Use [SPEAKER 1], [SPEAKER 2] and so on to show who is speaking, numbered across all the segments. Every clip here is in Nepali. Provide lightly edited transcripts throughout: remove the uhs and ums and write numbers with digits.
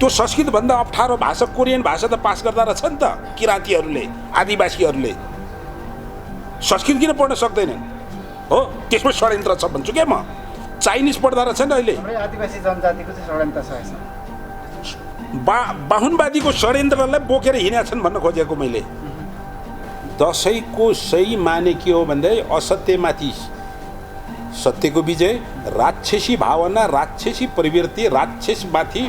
[SPEAKER 1] त्यो संस्कृतभन्दा अप्ठ्यारो भाषा कोरियन भाषा त पास गर्दा रहेछ नि त किराँतीहरूले आदिवासीहरूले संस्कृत किन पढ्न सक्दैनन् हो त्यसमै षड्यन्त्र छ भन्छु क्या म चाइनिज पढ्दा रहेछ नि अहिले
[SPEAKER 2] आदिवासी जनजातिको चाहिँ षड्यन्त्र छ
[SPEAKER 1] बाहुनवादीको षड्यन्त्रलाई बोकेर हिँडेका छन् भन्न खोजेको मैले दसैँको सही माने के हो भन्दा असत्यमाथि सत्यको विजय राक्षसी भावना राक्षसी प्रवृत्ति राक्षसमाथि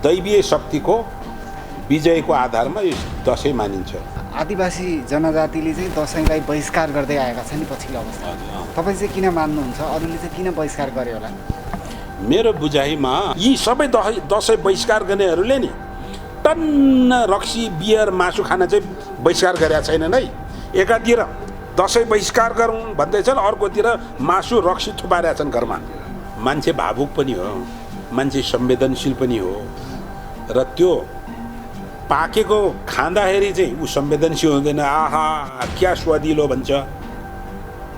[SPEAKER 1] दैवीय शक्तिको विजयको आधारमा यो दसैँ मानिन्छ
[SPEAKER 2] आदिवासी जनजातिले चाहिँ दसैँलाई बहिष्कार गर्दै आएका छन् नि पछिल्लो अवस्थामा तपाईँ चाहिँ किन मान्नुहुन्छ अरूले चाहिँ किन बहिष्कार गर्यो होला
[SPEAKER 1] मेरो बुझाइमा यी सबै दसैँ बहिष्कार गर्नेहरूले नि टन्न रक्सी बियर मासु खान चाहिँ बहिष्कार गरेका छैनन् है एकातिर दसैँ बहिष्कार गरौँ भन्दैछन् अर्कोतिर मासु रक्सी थुपारेका छन् घरमा मान्छे भावुक पनि हो मान्छे संवेदनशील पनि हो र त्यो पाकेको खाँदाखेरि चाहिँ ऊ संवेदनशील हुँदैन आहा क्या स्वादिलो भन्छ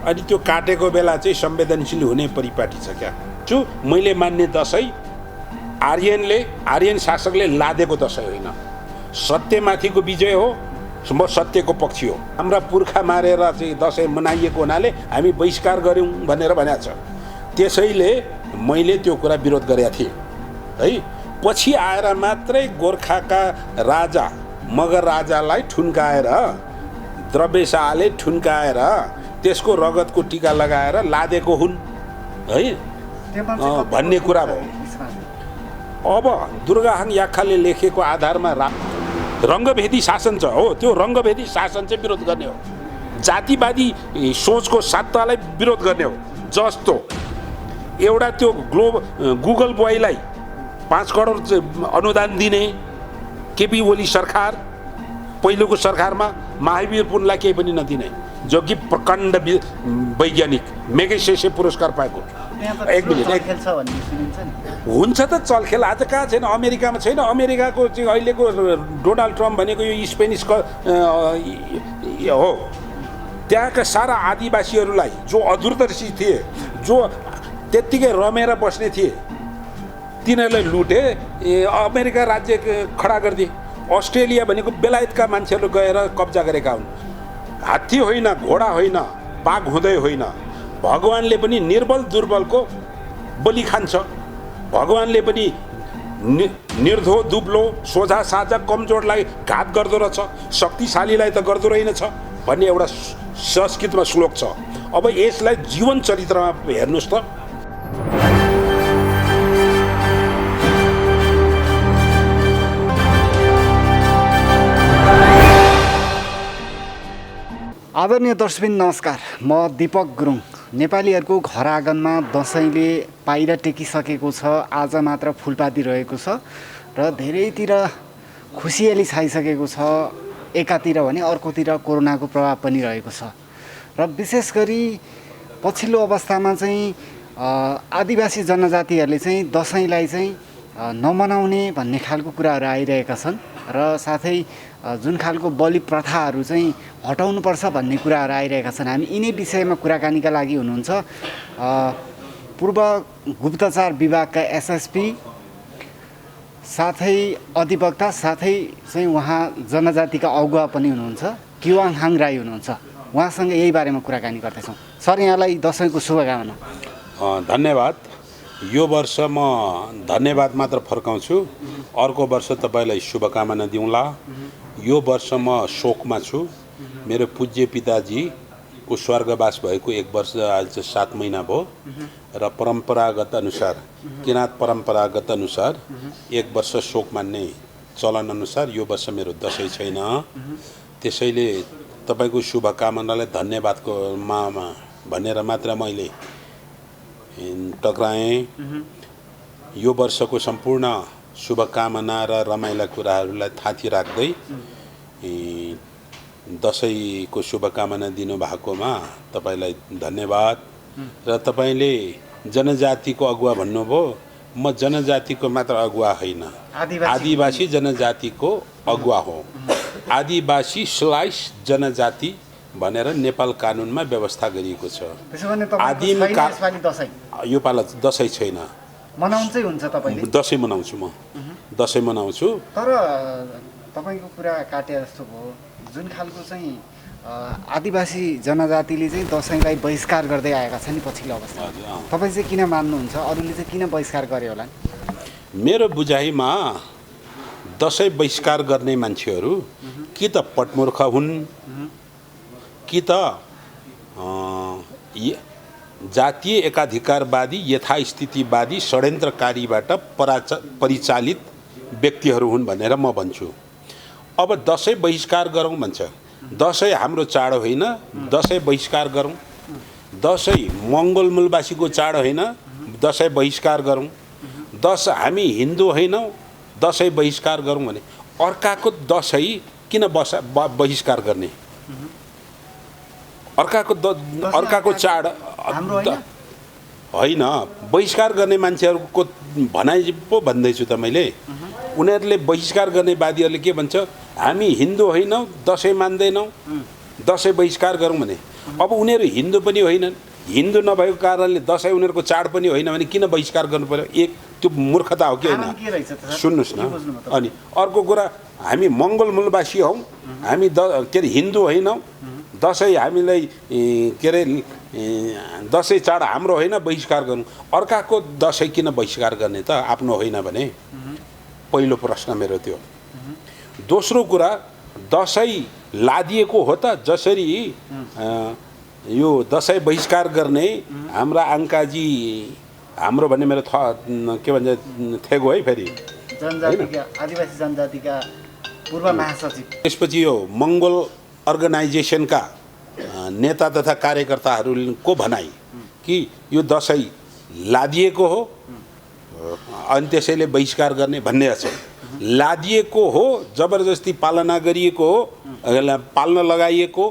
[SPEAKER 1] अनि त्यो काटेको बेला चाहिँ संवेदनशील हुने परिपाटी छ क्या छु मैले मान्ने दसैँ आर्यन शासकले लादेको दसैँ होइन सत्यमाथिको विजय हो म सत्यको पक्षी हो हाम्रा पुर्खा मारेर चाहिँ दसैँ मनाइएको हुनाले हामी बहिष्कार गऱ्यौँ भनेर भनेको छ त्यसैले मैले त्यो कुरा विरोध गरेका थिएँ है पछि आएर मात्रै गोर्खाका राजा मगर राजालाई ठुन्काएर द्रव्यशाहले ठुन्काएर त्यसको रगतको टीका लगाएर लादेको हुन् है भन्ने कुरा भयो अब दुर्गाहाङ याख्खाले लेखेको आधारमा रङ्गभेदी शासन छ हो त्यो रङ्गभेदी शासन चाहिँ विरोध गर्ने हो जातिवादी सोचको सत्तालाई विरोध गर्ने हो जस्तो एउटा त्यो गुगल बोयलाई 5 करोड अनुदान दिने केपी ओली सरकार पहिलोको सरकारमा महावीर पुनलाई केही पनि नदिने जो कि प्रकाण्ड वैज्ञानिक मेगेसेसे पुरस्कार पाएको एक मिनट हुन्छ त चलखेल आज कहाँ छैन अमेरिकामा छैन अमेरिकाको चाहिँ अहिलेको डोनाल्ड ट्रम्प भनेको यो स्पेनिसको हो त्यहाँका सारा आदिवासीहरूलाई जो अदूरदर्शी थिए जो त्यत्तिकै रमेर बस्ने थिए तिनीहरूलाई लुटे अमेरिका राज्य खडा गरिदिए अस्ट्रेलिया भनेको बेलायतका मान्छेहरू गएर कब्जा गरेका हुन् हात्ती होइन घोडा होइन बाघ हुँदै होइन भगवानले पनि निर्बल दुर्बलको बलि खान्छ भगवानले पनि निर्धो दुब्लो सोझा साझा कमजोरलाई घात गर्दो रहेछ शक्तिशालीलाई त गर्दो रहेनछ भन्ने एउटा संस्कृतमा श्लोक छ अब यसलाई जीवन चरित्रमा हेर्नुहोस् त
[SPEAKER 2] आदरणीय दर्शकबिन नमस्कार म दीपक गुरुङ नेपालीहरूको घर आँगनमा दसैँले पाइला टेकिसकेको छ आज मात्र फुलपाती रहेको छ र धेरैतिर खुसियाली छाइसकेको छ एकातिर भने अर्कोतिर कोरोनाको प्रभाव पनि रहेको छ र विशेष गरी पछिल्लो अवस्थामा चाहिँ आदिवासी जनजातिहरूले चाहिँ दसैँलाई चाहिँ नमनाउने भन्ने खालको कुराहरू आइरहेका छन् र साथै जुन खालको बलि प्रथाहरू चाहिँ हटाउनुपर्छ भन्ने कुराहरू आइरहेका छन् हामी यिनै विषयमा कुराकानीका लागि हुनुहुन्छ पूर्व गुप्तचार विभागका एसएसपी साथै अधिवक्ता साथै चाहिँ उहाँ जनजातिका अगुवा पनि हुनुहुन्छ किवाङहाङ राई हुनुहुन्छ उहाँसँग यही बारेमा कुराकानी गर्दैछौँ सर यहाँलाई दसैँको शुभकामना
[SPEAKER 1] धन्यवाद यो वर्ष म धन्यवाद मात्र फर्काउँछु अर्को वर्ष तपाईँलाई शुभकामना दिउँला यो वर्ष म शोकमा छु मेरो पूज्य पिताजीको स्वर्गवास भएको 1 वर्ष आज 7 महिना भयो र परम्परागत अनुसार किराँत परम्परागत अनुसार 1 वर्ष शोक मान्ने चलन अनुसार यो वर्ष मेरो दसैँ छैन त्यसैले तपाईँको शुभकामनालाई धन्यवादको भनेर मात्र मैले टक्राएँ यो वर्षको सम्पूर्ण शुभकामना र रमाइला कुराहरूलाई थाती राख्दै दसैँको शुभकामना दिनुभएकोमा तपाईँलाई धन्यवाद र तपाईँले जनजातिको अगुवा भन्नुभयो म जनजातिको मात्र अगुवा होइन आदिवासी जनजातिको अगुवा हो आदिवासी स्लाइस जनजाति भनेर नेपाल कानुनमा व्यवस्था गरिएको छ आदिम यो पाला दसैँ छैन
[SPEAKER 2] मनाउँछै हुन्छ तपाईले
[SPEAKER 1] दसैँ मनाउँछु म दसैँ मनाउँछु।
[SPEAKER 2] तर तपाईँको कुरा काटे जस्तो भयो, जुन खालको चाहिँ आदिवासी जनजातिले चाहिँ दसैँलाई बहिष्कार गर्दै आएका छन् नि पछिल्लो अवस्थामा, तपाईँ चाहिँ किन मान्नुहुन्छ अरूले चाहिँ किन बहिष्कार गर्यो होला?
[SPEAKER 1] मेरो बुझाइमा दसैँ बहिष्कार गर्ने मान्छेहरू कि त पटमूर्ख हुन् कि त जातीय एकाधिकारवादी यथास्थितिवादी षड्यन्त्रकारीबाट परिचालित व्यक्तिहरू हुन् भनेर म भन्छु। अब दसैँ बहिष्कार गरौँ भन्छ। दसैँ हाम्रो चाड होइन, दसैँ बहिष्कार गरौँ। दसैँ मङ्गोल मूलवासीको चाड होइन, दसैँ बहिष्कार गरौँ। हामी हिन्दू होइनौँ, दसैँ बहिष्कार गरौँ भने अर्काको दसैँ किन बहिष्कार गर्ने? अर्काको चाड होइन। बहिष्कार गर्ने मान्छेहरूको भनाइ पो भन्दैछु त मैले। उनीहरूले बहिष्कार गर्ने वादीहरूले के भन्छ, हामी हिन्दू होइनौँ, दसैँ मान्दैनौँ, दसैँ बहिष्कार गरौँ भने। अब उनीहरू हिन्दू पनि होइनन्, हिन्दू नभएको कारणले दसैँ उनीहरूको चाड पनि होइन भने किन बहिष्कार गर्नु पर्यो? एक त्यो मूर्खता हो कि होइन? सुन्नुहोस् न। अनि अर्को कुरा, हामी मङ्गोल मूलवासी हौँ, हामी के अरे हिन्दू होइनौँ, दसैँ हामीलाई के अरे दसैँ चाड हाम्रो होइन, बहिष्कार गर्नु। अर्काको दसैँ किन बहिष्कार गर्ने त आफ्नो होइन भने? पहिलो प्रश्न मेरो त्यो। दोस्रो कुरा, दसैँ लादिएको हो त जसरी यो दसैँ बहिष्कार गर्ने हाम्रा अङ्काजी, हाम्रो भन्ने मेरो के भन्छ थेगो है फेरि
[SPEAKER 2] आदिवासी जनजातिका पूर्व महासचिव।
[SPEAKER 1] त्यसपछि यो मङ्गोल अर्गनाइजेसनका नेता तथा कार्यकर्ताहरूको भनाइ कि यो दसैँ लादिएको हो अनि त्यसैले बहिष्कार गर्ने भन्ने छ। लादिएको हो, जबरजस्ती पालना गरिएको हो, पाल्न लगाइएको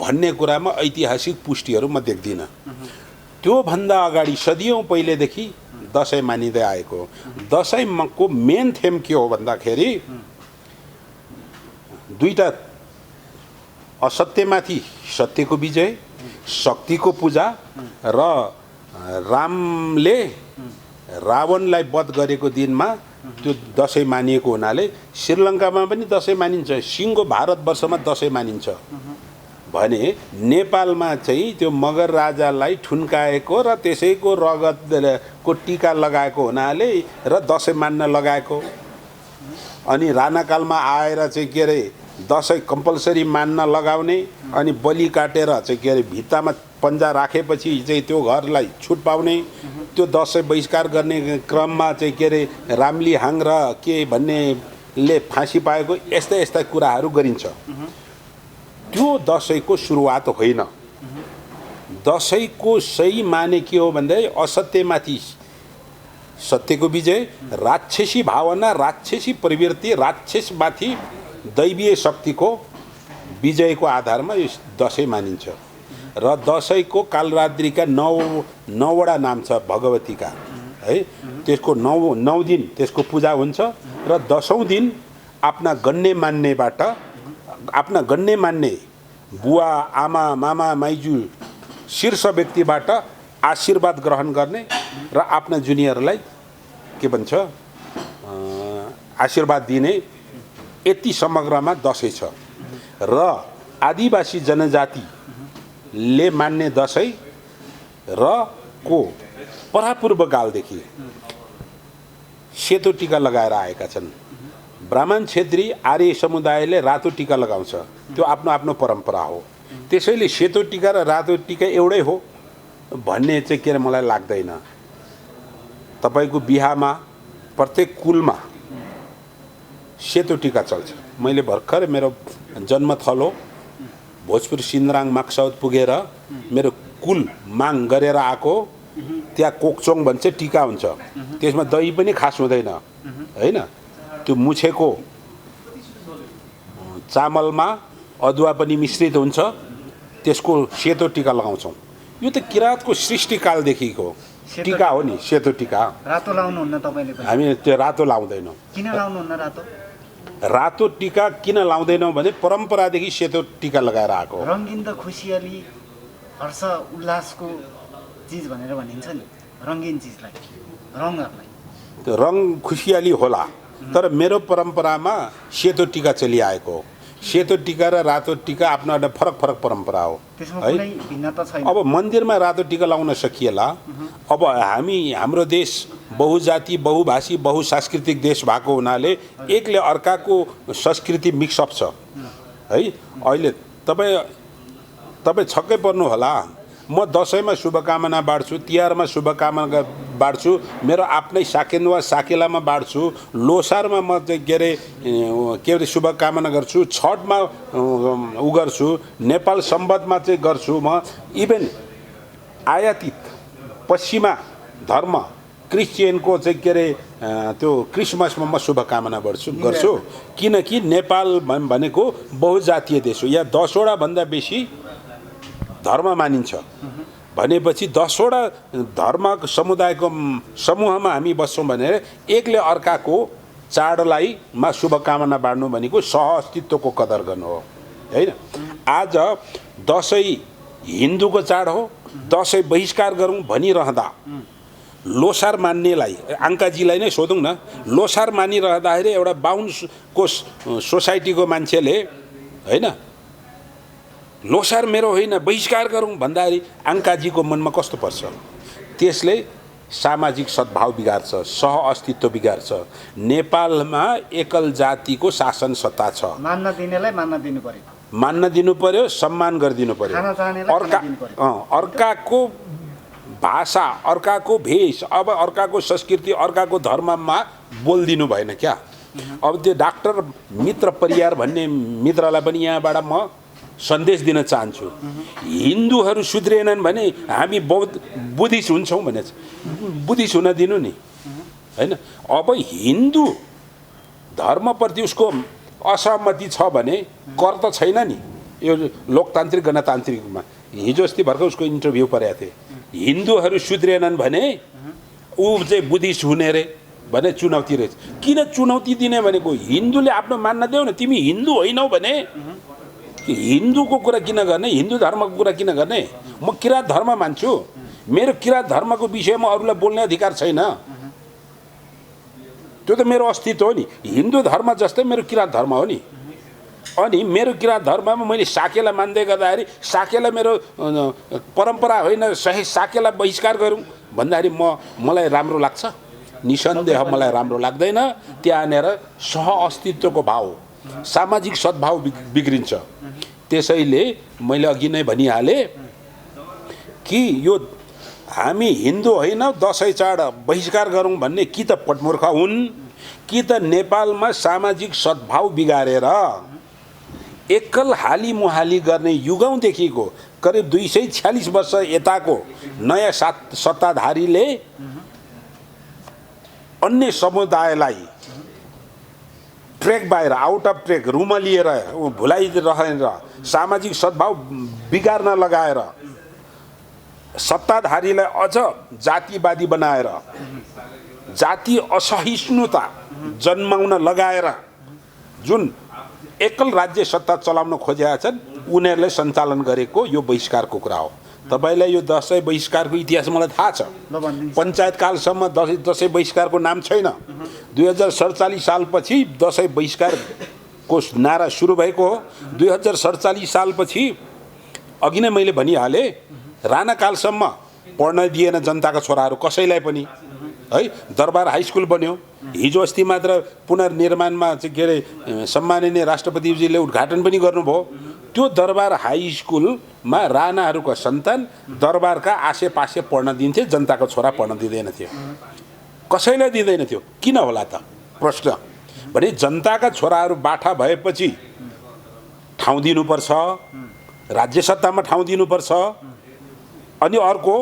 [SPEAKER 1] भन्ने कुरामा ऐतिहासिक पुष्टिहरू म देख्दिनँ। त्योभन्दा अगाडि सदियौँ पहिलेदेखि दसैँ मानिँदै आएको। दसैँको मेन थेम के हो भन्दाखेरि दुईटा, असत्यमाथि सत्यको विजय, शक्तिको पूजा र रामले रावणलाई वध गरेको दिनमा त्यो दसैँ मानिएको हुनाले श्रीलङ्कामा पनि दसैँ मानिन्छ, सिङ्गो भारतवर्षमा दसैँ मानिन्छ भने नेपालमा चाहिँ त्यो मगर राजालाई ठुन्काएको र त्यसैको रगतको टीका लगाएको हुनाले र दसैँ मान्न लगाएको। अनि राणाकालमा आएर चाहिँ के अरे दसैँ कम्पलसरी मान्न लगाउने, अनि बलि काटेर चाहिँ के अरे भित्तामा पन्जा राखेपछि चाहिँ त्यो घरलाई छुट पाउने, त्यो दसैँ बहिष्कार गर्ने क्रममा चाहिँ के अरे रामलिहाङ र के भन्नेले फाँसी पाएको, यस्ता यस्ता कुराहरू गरिन्छ। त्यो दसैँको सुरुवात होइन। दसैँको सही माने के हो भन्दा असत्यमाथि सत्यको विजय, राक्षसी भावना, राक्षसी प्रवृत्ति, राक्षसमाथि दैवीय शक्तिको विजयको आधारमा यो दसैँ मानिन्छ। र दसैँको कालरात्रिका नौवटा नाम छ भगवतीका है। त्यसको नौ दिन त्यसको पूजा हुन्छ र 10औं दिन आफ्ना गण्य मान्ने बुवा, आमा, मामा, माइजू शीर्ष व्यक्तिबाट आशीर्वाद ग्रहण गर्ने र आफ्ना जुनियरलाई के भन्छ आशीर्वाद दिने, यति समग्रमा दसैँ छ। र आदिवासी जनजातिले मान्ने दसैँ र को परापूर्व कालदेखि सेतो टीका लगाएर आएका छन्। ब्राह्मण क्षेत्री आर्य समुदायले रातो टीका लगाउँछ, त्यो आफ्नो आफ्नो परम्परा हो। त्यसैले सेतो टीका र रातो टीका एउटै हो भन्ने चाहिँ के मलाई लाग्दैन। तपाईको बिहामा प्रत्येक कुलमा सेतो टीका चल्छ। मैले भर्खर मेरो जन्मथलो भोजपुर सिन्द्राङ माक्साउद पुगेर मेरो कुल माग गरेर आएको, त्यहाँ कोक्चोङ भन्छ टीका हुन्छ, त्यसमा दही पनि खास हुँदैन हैन। त्यो मुछेको चामलमा अदुवा पनि मिश्रित हुन्छ, त्यसको सेतो टीका लगाउँछौँ। यो त किराँतको सृष्टिकालदेखिको टीका हो नि सेतो टीका।
[SPEAKER 2] रातो लाउनुहुन्न तपाईले पनि? हामी
[SPEAKER 1] त्यो रातो लाउँदैनौँ।
[SPEAKER 2] किन लाउनुहुन्न रातो?
[SPEAKER 1] रातो टीका किन लाउँदैनौँ भने परम्परादेखि सेतो टीका लगाएर आएको।
[SPEAKER 2] रङ्गिन त खुसियाली हर्ष उल्लासको चिज भनेर भनिन्छ नि, रङ्गिन चिजलाई, रङहरूलाई।
[SPEAKER 1] त्यो रङ खुसियाली होला, तर मेरो परम्परामा सेतो टीका चलिआएको हो। सेतो टीका र रातो टीका आफ्नो आफ्नो फरक फरक परम्परा हो
[SPEAKER 2] त्यसमा कुनै भिन्नता छैन।
[SPEAKER 1] अब मन्दिरमा रातो टीका लाउन सकिएला। अब हाम्रो देश बहुजाति बहुभाषी बहुसांस्कृतिक देश भएको हुनाले एकले अर्काको संस्कृति मिक्सअप छ है। अहिले तपाईँ छक्कै पर्नु होला। म दसैँमा शुभकामना बाँड्छु, तिहारमा शुभकामना बाँड्छु, मेरो आफ्नै साकेन्वा साकेलामा बाँड्छु, लोसारमा म चाहिँ के अरे शुभकामना गर्छु, छठमा उ गर्छु, नेपाल सम्बन्धमा चाहिँ गर्छु। म इभेन आयातित पश्चिमा धर्म क्रिस्चियनको चाहिँ के अरे त्यो क्रिसमसमा म शुभकामना गर्छु किनकि नेपाल भनेको बहुजातीय देश हो। यहाँ 10वटा भन्दा बेसी धर्म मानिन्छ भनेपछि 10वटा धर्म समुदायको समूहमा हामी बस्छौँ भने एकले अर्काको चाडलाई शुभकामना बाँड्नु भनेको सहअस्तित्वको कदर गर्नु हो हैन। आज दसैँ हिन्दूको चाड हो, दसैँ बहिष्कार गरौँ भनिरहँदा लोसार मान्नेलाई आङ्काजीलाई नै सोधौँ न। लोसार मानिरहँदाखेरि एउटा बाहुनको सोसाइटीको मान्छेले हैन लोसार मेरो होइन बहिष्कार गरौँ भन्दाखेरि आङ्काजीको मनमा कस्तो पर्छ? त्यसले सामाजिक सद्भाव बिगार्छ, सहअस्तित्व बिगार्छ। नेपालमा एकल जातिको शासन सत्ता छ।
[SPEAKER 2] मान्न दिनेलाई मान्न दिनु पर्यो,
[SPEAKER 1] मान्न दिनु पर्यो, सम्मान गरिदिनु पर्यो। अर्काको भाषा, अर्काको भेष, अब अर्काको संस्कृति, अर्काको धर्ममा बोलिदिनु भएन क्या। अब त्यो डाक्टर मित्र परियार भन्ने मित्रलाई पनि यहाँबाट म सन्देश दिन चाहन्छु। हिन्दूहरू सुध्रिएनन् भने हामी बुद्धिस्ट हुन्छौँ भने बुद्धिस्ट हुन दिनु नि हैन। अब हिन्दू धर्मप्रति उसको असहमति छ भने कर त छैन नि। यो लोकतान्त्रिक गणतान्त्रिकमा हिजो अस्ति भर्खर उसको इन्टरभ्यू परेको थिएँ। हिन्दूहरू सुध्रिएनन् भने ऊ चाहिँ बुद्धिस्ट हुने रे भने चुनौती रहेछ। किन चुनौती दिने भनेको हिन्दूले आफ्नो मान्न देऊ न। तिमी हिन्दू होइनौ भने हिन्दूको कुरा किन गर्ने, हिन्दू धर्मको कुरा किन गर्ने? म किराँत धर्म मान्छु, मेरो किराँत धर्मको विषयमा अरूलाई बोल्ने अधिकार छैन। त्यो त मेरो अस्तित्व हो नि। हिन्दू धर्म जस्तै मेरो किराँत धर्म हो नि। अनि मेरो किराँत धर्ममा मैले साकेला मान्दै गर्दाखेरि साकेला मेरो परम्परा होइन, सही साकेला बहिष्कार गरौँ भन्दाखेरि मलाई राम्रो लाग्छ? निसन्देह मलाई राम्रो लाग्दैन। त्यहाँनिर सहअस्तित्वको भाव, सामाजिक सद्भाव बिग्रिन्छ। त्यसैले मैले अघि नै भनिहालेँ कि यो हामी हिन्दू होइन दसैँ चाड बहिष्कार गरौँ भन्ने कि त पटमूर्ख हुन् कि त नेपालमा सामाजिक सद्भाव बिगारेर एकल हाली मुहाली गर्ने युगौँदेखिको करिब 246 वर्ष यताको नयाँ सत्ताधारीले अन्य समुदायलाई ट्रेक बाहिर आउट अफ ट्रेक रुमलिएर भुलाइरहेर सामाजिक सद्भाव बिगार्न लगाएर सत्ताधारीलाई अझ जातिवादी बनाएर जाति असहिष्णुता जन्माउन लगाएर जुन एकल राज्य सत्ता चलाउन खोजेका छन् उनीहरूले सञ्चालन गरेको यो बहिष्कारको कुरा हो। तपाईलाई यो दसैँ बहिष्कारको इतिहास मलाई थाहा छ। पञ्चायत कालसम्म दसैँ बहिष्कारको नाम छैन। 2047 सालपछि दसैँ बहिष्कारको नारा सुरु भएको हो। 2047 सालपछि अघि नै मैले भनिहालेँ राणा कालसम्म पढ्न दिएन जनताका छोराहरू कसैलाई पनि है। दरबार हाई स्कुल बन्यो। हिजो अस्ति मात्र पुनर्निर्माणमा चाहिँ के अरे सम्माननीय राष्ट्रपतिजीले उद्घाटन पनि गर्नुभयो। त्यो दरबार हाई स्कुलमा राणाहरूको सन्तान दरबारका आसेपासे पढ्न दिन्थे, जनताको छोरा पढ्न दिँदैन थियो। कसैलाई दिँदैन थियो। किन होला त प्रश्न भने जनताका छोराहरू बाठा भएपछि ठाउँ दिनुपर्छ, राज्य सत्तामा ठाउँ दिनुपर्छ। अनि अर्को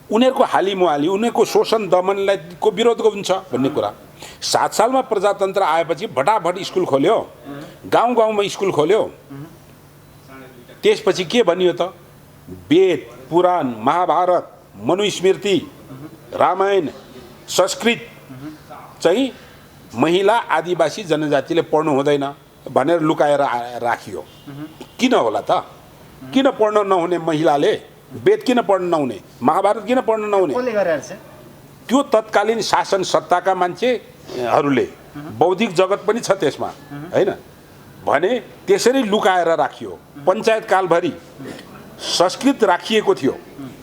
[SPEAKER 1] उनीहरूको हालिमुहाली उनीहरूको शोषण दमनलाई को विरोध हुन्छ भन्ने कुरा। 7 सालमा प्रजातन्त्र आएपछि भटाभट स्कुल खोल्यो, गाउँ गाउँमा स्कुल खोल्यो। त्यसपछि के भनियो त? वेद पुराण महाभारत मनुस्मृति रामायण संस्कृत चाहिँ महिला आदिवासी जनजातिले पढ्नु हुँदैन भनेर लुकाएर राखियो। किन होला त? किन पढ्न नहुने महिलाले? वेद किन पढ्न नहुने? महाभारत किन पढ्न नहुने?
[SPEAKER 2] कसले गरेछ?
[SPEAKER 1] त्यो तत्कालीन शासन सत्ताका मान्छेहरूले बौद्धिक जगत पनि छ त्यसमा हैन भने त्यसरी लुकाएर राखियो। पञ्चायत कालभरि संस्कृत राखिएको थियो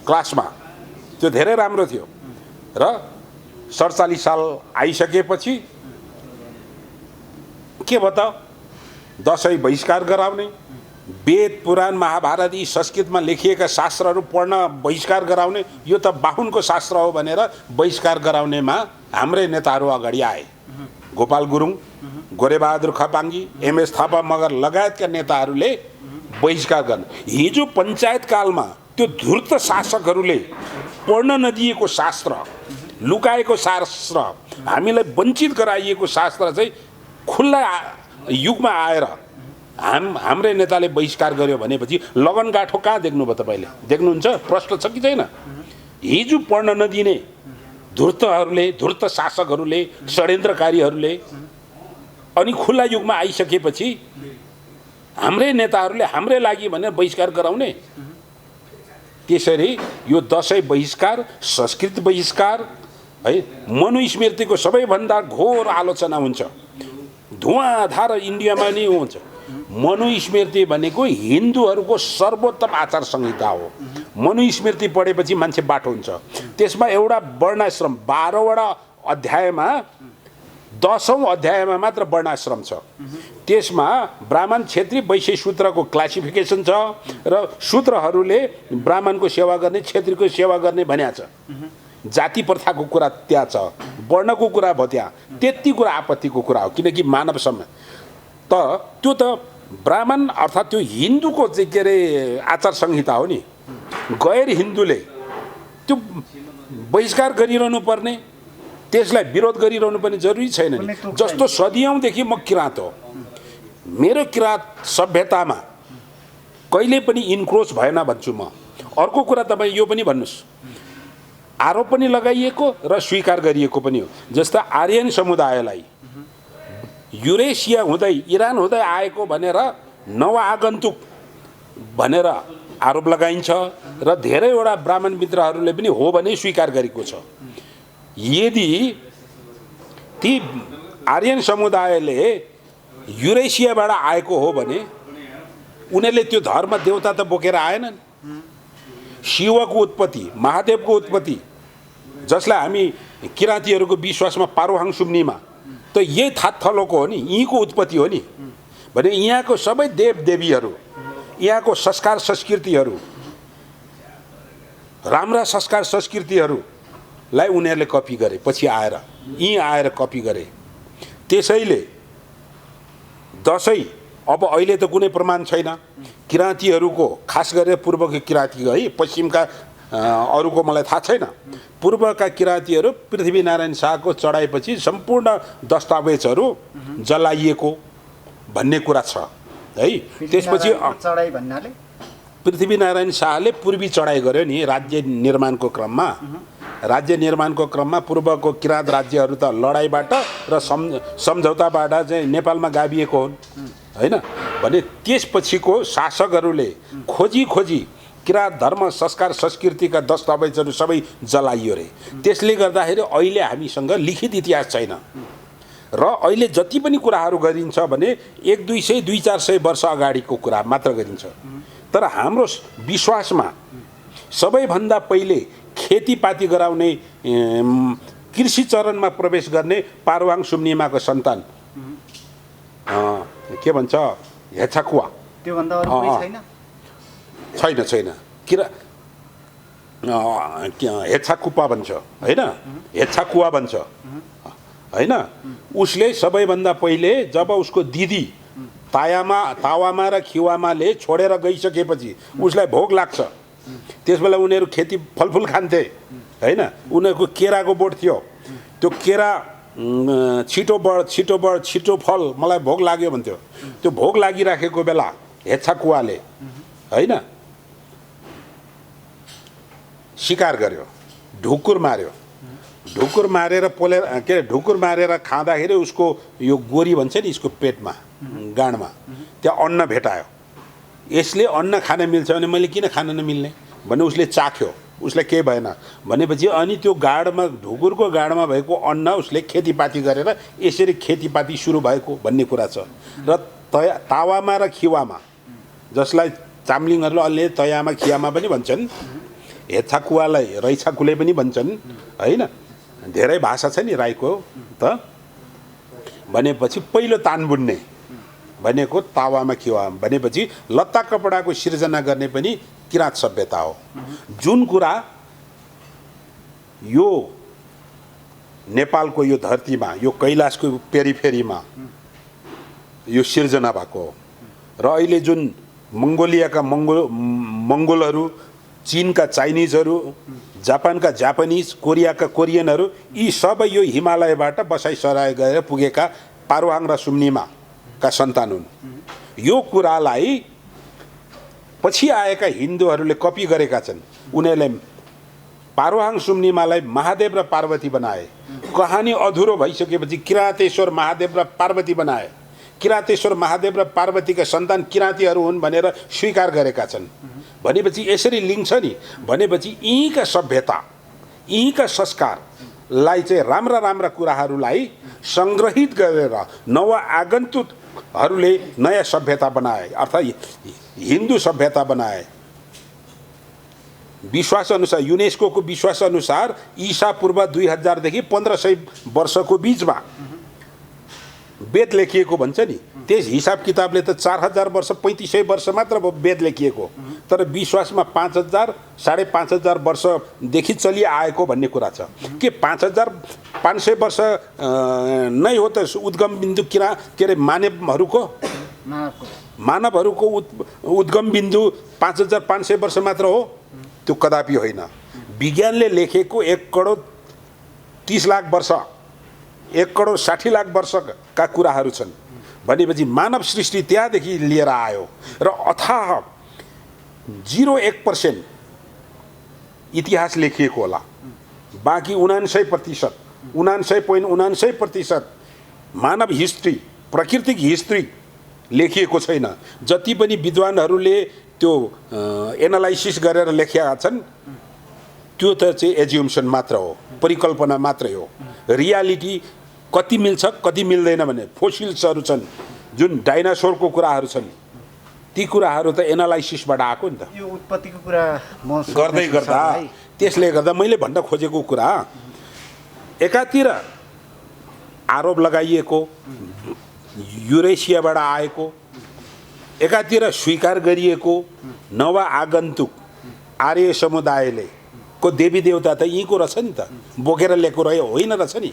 [SPEAKER 1] क्लासमा, त्यो धेरै राम्रो थियो। र 47 साल आइसकेपछि के भयो त, दसैँ बहिष्कार गराउने, वेद पुराण महाभारत यी संस्कृतमा लेखिएका शास्त्रहरू पढ्न बहिष्कार गराउने, यो त बाहुनको शास्त्र हो भनेर बहिष्कार गराउनेमा हाम्रै नेताहरू अगाडि आए। गोपाल गुरुङ, गोरेबहादुर खपाङ्गी, एमएस थापा मगर लगायतका नेताहरूले बहिष्कार गर्ने। हिजो पञ्चायत कालमा त्यो धूर्त शासकहरूले पढ्न नदिएको शास्त्र, लुकाएको शास्त्र, हामीलाई वञ्चित गराइएको शास्त्र चाहिँ खुल्ला युगमा आएर हाम्रै नेताले बहिष्कार गर्यो भनेपछि लगनगाठो कहाँ देख्नुभयो तपाईँले? देख्नुहुन्छ? प्रश्न छ कि छैन? हिजो पढ्न नदिने धूर्तहरूले, धूर्त शासकहरूले, षड्यन्त्रकारीहरूले अनि खुल्ला युगमा आइसकेपछि हाम्रै नेताहरूले हाम्रै लागि भनेर बहिष्कार गराउने। त्यसरी यो दसैँ बहिष्कार, संस्कृत बहिष्कार है, मनुस्मृतिको सबैभन्दा घोर आलोचना हुन्छ। धुवाँधार इन्डियामा नै हुन्छ। मनुस्मृति भनेको हिन्दूहरूको सर्वोत्तम आचार संहिता हो। मनुस्मृति पढेपछि मान्छे बाटो हुन्छ। त्यसमा एउटा वर्णाश्रम 12वटा अध्यायमा 10औं अध्यायमा मात्र वर्णाश्रम छ। त्यसमा ब्राह्मण, क्षेत्री, वैश्य, शूद्रको क्लासिफिकेसन छ र शूद्रहरूले ब्राह्मणको सेवा गर्ने, क्षेत्रीको सेवा गर्ने भन्या छ। जाति प्रथाको कुरा त्यहाँ छ, वर्णको कुरा भयो त्यहाँ। त्यति कुरा आपत्तिको कुरा हो, किनकि मानव सम्मान त त्यो त ब्राह्मण अर्थात् त्यो हिन्दूको चाहिँ के अरे आचार संहिता हो नि। गैर हिन्दूले त्यो बहिष्कार गरिरहनु पर्ने, त्यसलाई विरोध गरिरहनु पनि जरुरी छैन नि। जस्तो सदियौँदेखि म किराँत हो, मेरो किराँत सभ्यतामा कहिले पनि इन्क्रोच भएन भन्छु म। अर्को कुरा तपाईँ यो पनि भन्नुहोस्, आरोप पनि लगाइएको र स्वीकार गरिएको पनि हो। जस्तो आर्यन समुदायलाई युरेसिया हुँदै, इरान हुँदै आएको भनेर नवआगन्तुक भनेर आरोप लगाइन्छ र धेरैवटा ब्राह्मण मित्रहरूले पनि हो भने स्वीकार गरेको छ। यदि ती आर्यन समुदायले युरेसियाबाट आएको हो भने उनीहरूले त्यो धर्म देवता त बोकेर आएनन्। शिवको उत्पत्ति, महादेवको उत्पत्ति, जसलाई हामी किराँतीहरूको विश्वासमा पारोहाङ सुम्नीमा त यही थाथलोको हो नि, यहीँको उत्पत्ति हो नि भने यहाँको सबै देवदेवीहरू, यहाँको संस्कार संस्कृतिहरू, राम्रा संस्कार संस्कृतिहरूलाई उनीहरूले कपी गरे। पछि आएर यहीँ आएर कपी गरे। त्यसैले दसैँ अब अहिले त कुनै प्रमाण छैन। किराँतीहरूको, खास गरेर पूर्वको किराँती है, पश्चिमका अरूको मलाई थाहा छैन। पूर्वका किराँतीहरू पृथ्वीनारायण शाहको चढाइपछि सम्पूर्ण दस्तावेजहरू जलाइएको भन्ने कुरा छ है। त्यसपछि
[SPEAKER 2] चढाइ भन्नाले
[SPEAKER 1] पृथ्वीनारायण शाहले पूर्वी चढाइ गर्यो नि राज्य निर्माणको क्रममा। राज्य निर्माणको क्रममा पूर्वको किराँत राज्यहरू त लडाइँबाट र सम्झौताबाट चाहिँ नेपालमा गाभिएको हुन् हैन भने त्यसपछिको शासकहरूले खोजी खोजी किराँत धर्म, संस्कार, संस्कृतिका दस्तावेजहरू सबै जलाइयो रे। त्यसले गर्दाखेरि अहिले हामीसँग लिखित इतिहास छैन र अहिले जति पनि कुराहरू गरिन्छ भने 100-200, 200-400 वर्ष अगाडिको कुरा मात्र गरिन्छ। तर हाम्रो विश्वासमा सबैभन्दा पहिले खेतीपाती गराउने, कृषि चरणमा प्रवेश गर्ने पारोहाङ सुम्निमाको सन्तान के भन्छ, हेछाकुवा,
[SPEAKER 2] त्योभन्दा अरू कोही छैन?
[SPEAKER 1] छैन। हेछाकुपा भन्छ होइन, हेछाकुवा भन्छ होइन। उसले सबैभन्दा पहिले जब उसको दिदी तावामा र खिवामाले छोडेर गइसकेपछि उसलाई भोक लाग्छ, त्यसबेला उनीहरू खेती फलफुल खान्थे होइन। उनीहरूको केराको बोट थियो, त्यो केरा छिटो बढ छिटो फल, मलाई भोक लाग्यो भन्थ्यो। त्यो भोक लागिराखेको बेला हेछाकुवाले होइन शिकार गर्यो, ढुकुर मार्यो। ढुकुर मारेर पोलेर के अरे ढुकुर मारेर खाँदाखेरि उसको यो गोरी भन्छ नि, यसको पेटमा, गाँडमा त्यहाँ अन्न भेटायो। यसले अन्न खान मिल्छ भने मैले किन खान नमिल्ने भन्ने उसले चाख्यो। उसलाई केही भएन भनेपछि अनि त्यो गाडमा ढुकुरको गाडमा भएको अन्न उसले खेतीपाती गरेर यसरी खेतीपाती सुरु भएको भन्ने कुरा छ। र तावामा र खिवामा, जसलाई चाम्लिङहरूले अलि तयामा खियामा पनि भन्छन्, हेछाकुवालाई रैछाकुले पनि भन्छन् होइन, धेरै भाषा छ नि राईको त। भनेपछि पहिलो तान बुन्ने भनेको तावामा खिवामा भनेपछि लत्ता कपडाको सिर्जना गर्ने पनि किराँत सभ्यता हो। जुन कुरा यो नेपालको यो धरतीमा, यो कैलाशको पेरिफेरीमा यो सिर्जना भएको हो। र अहिले जुन मङ्गोलियाका मङ्गोलहरू, चीनका चाइनिजहरू, जापानका जापानिज, कोरियाका कोरियनहरू, यी सबै यो हिमालयबाट बसाइसराई गएर पुगेका पारुहाङ र सुम्निमाका सन्तान हुन्। यो कुरालाई पछि आएका हिन्दूहरूले कपी गरेका छन्। उनीहरूले पारुहाङ सुम्निमालाई महादेव र पार्वती बनाए। कहानी अधुरो भइसकेपछि किराँतेश्वर महादेव र पार्वती बनाए। किराँतेश्वर महादेव र पार्वतीका सन्तान किराँतीहरू हुन् भनेर स्वीकार गरेका छन्। भनेपछि यसरी लिङ्क छ नि। भनेपछि यहीँका सभ्यता, यहीँका संस्कारलाई चाहिँ राम्रा राम्रा कुराहरूलाई सङ्ग्रहित गरेर नवआगन्तुकहरूले नयाँ सभ्यता बनाए, अर्थात् हिन्दू सभ्यता बनाए। विश्वास अनुसार, युनेस्को विश्वास अनुसार ईसा पूर्व 2000 देखि 1500 वर्षको बीचमा वेद लेखिएको भन्छ नि। त्यस हिसाब किताबले त 4000 वर्ष 3500 वर्ष मात्र वेद लेखिएको, तर विश्वासमा 5000 5500 वर्षदेखि चलिआएको भन्ने कुरा छ। के 5500 वर्ष नै हो त उद्गम बिन्दु के अरे मानवहरूको उद्गम बिन्दु 5500 वर्ष मात्र हो? त्यो कदापि होइन। विज्ञानले लेखेको 1 करोड 30 लाख वर्ष, 1 करोड 60 लाख वर्षका कुराहरू छन्। भनेपछि मानव सृष्टि त्यहाँदेखि लिएर आयो र अथाह 0.1% इतिहास लेखिएको होला। बाँकी 99.99% मानव हिस्ट्री, प्राकृतिक हिस्ट्री लेखिएको छैन। जति पनि विद्वानहरूले त्यो एनालाइसिस गरेर लेखेका छन् त्यो त चाहिँ एज्युम्सन मात्र हो, परिकल्पना मात्रै हो। रियालिटी कति मिल्छ कति मिल्दैन भने फोसिल्सहरू छन्, जुन डाइनासोरको कुराहरू छन्, ती कुराहरू त एनालाइसिसबाट आएको नि त।
[SPEAKER 2] यो उत्पत्तिको कुरा म
[SPEAKER 1] गर्दै गर्दा त्यसले गर्दा मैले भन्न खोजेको कुरा, एकातिर आरोप लगाइएको युरेसियाबाट आएको, एकातिर स्वीकार गरिएको नवआगन्तुक आर्य समुदायले को देवी देवता त यहीँको रहेछ नि त, बोकेर ल्याएको रह्यो होइन रहेछ नि।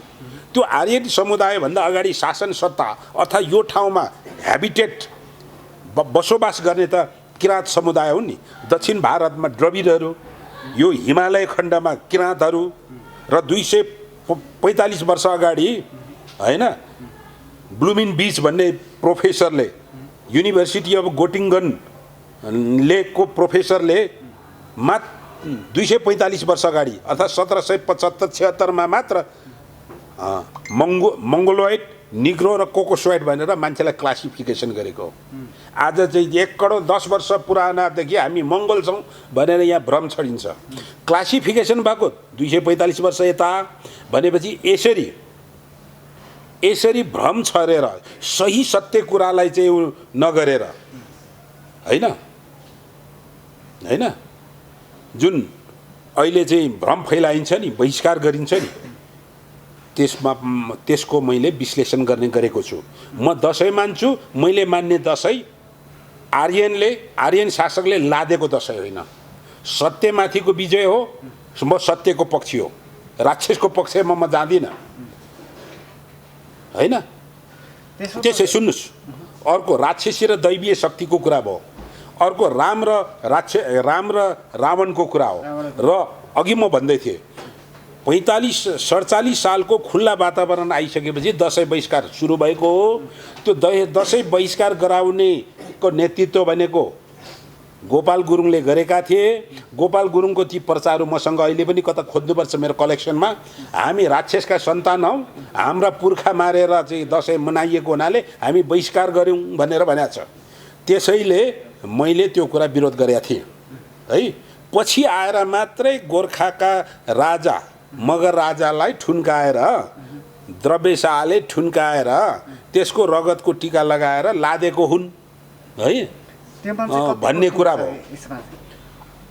[SPEAKER 1] त्यो आर्य समुदायभन्दा अगाडि शासन सत्ता अर्थात् यो ठाउँमा ह्याबिटेट बसोबास गर्ने त किराँत समुदाय हुन् नि। दक्षिण भारतमा द्रविडहरू, यो हिमालय खण्डमा किराँतहरू, र 245 वर्ष अगाडि होइन ब्लुमिन बीच भन्ने प्रोफेसरले, युनिभर्सिटी अफ गोटिङ्गन को प्रोफेसरले 245 वर्ष अगाडि अर्थात् 1775-76 मा मात्र मङ्गोलोइड, निग्रो र कोकोसोइड भनेर मान्छेलाई क्लासिफिकेसन गरेको। आज चाहिँ 1 करोड 10 वर्ष पुरानादेखि हामी मङ्गोल छौँ भनेर यहाँ भ्रम छरिन्छ। क्लासिफिकेसन भएको 245 वर्ष यता भनेपछि यसरी भ्रम छरेर सही सत्य कुरालाई चाहिँ नगरेर होइन होइन जुन अहिले चाहिँ भ्रम फैलाइन्छ नि, बहिष्कार गरिन्छ नि, त्यसको मैले विश्लेषण गरेको छु। म दसैँ मान्छु, मैले मान्ने दसैँ आर्यन शासकले लादेको दसैँ होइन, सत्यमाथिको विजय हो। म सत्यको पक्षी हो, राक्षसको पक्षमा म जाँदिनँ होइन। त्यसै सुन्नुहोस्, अर्को राक्षसी र दैवीय शक्तिको कुरा भयो, अर्को राम र रावणको कुरा हो। र अघि म भन्दै थिएँ 45-47 सालको खुल्ला वातावरण आइसकेपछि दसैँ बहिष्कार सुरु भएको हो। त्यो दसैँ बहिष्कार गराउनेको नेतृत्व भनेको गोपाल गुरुङले गरेका थिए। गोपाल गुरुङको ती पर्चाहरू मसँग अहिले पनि कता खोज्नुपर्छ मेरो कलेक्सनमा। हामी राक्षसका सन्तान हौँ, हाम्रा पुर्खा मारेर चाहिँ दसैँ मनाइएको हुनाले हामी बहिष्कार गऱ्यौँ भनेर भनेको छ। त्यसैले मैले त्यो कुरा विरोध गरेका थिएँ है। पछि आएर मात्रै गोर्खाका राजा मगर राजालाई ठुन्काएर द्रव्य शाहले ठुन्काएर त्यसको रगतको टीका लगाएर लादेको हुन् है भन्ने कुरा भयो।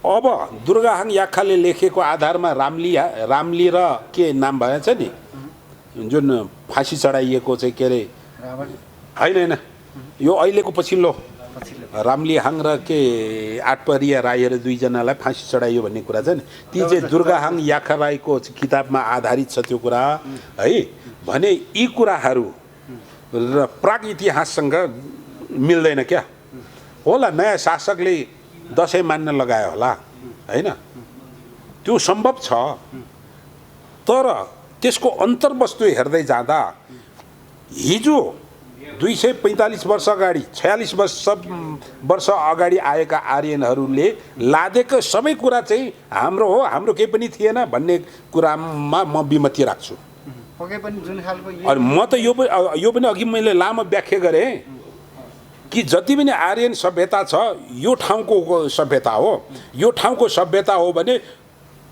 [SPEAKER 1] अब दुर्गाहाङ याक्खाले लेखेको आधारमा रामली र के नाम भएछ नि जुन फाँसी चढाइएको चाहिँ के अरे होइन यो अहिलेको पछिल्लो रामलिहाङ र के आठपरिया राईहरू दुईजनालाई फाँसी चढाइयो भन्ने कुरा छ नि ती चाहिँ दुर्गाहाङ याक्खा राईको किताबमा आधारित छ त्यो कुरा है भने यी कुराहरू र प्राग इतिहाससँग मिल्दैन क्या होला। नयाँ शासकले दसैँ मान्न लगायो होला होइन त्यो सम्भव छ तर त्यसको अन्तर्वस्तु हेर्दै जाँदा हिजो 245 वर्ष अगाडि 46 वर्ष अगाडि आएका आर्यनहरूले लादेको सबै कुरा चाहिँ हाम्रो हो हाम्रो केही पनि थिएन भन्ने कुरामा म विमति राख्छु। अनि म त यो पनि अघि मैले लामो व्याख्या गरेँ कि जति पनि आर्यन सभ्यता छ यो ठाउँको सभ्यता हो यो ठाउँको सभ्यता हो भने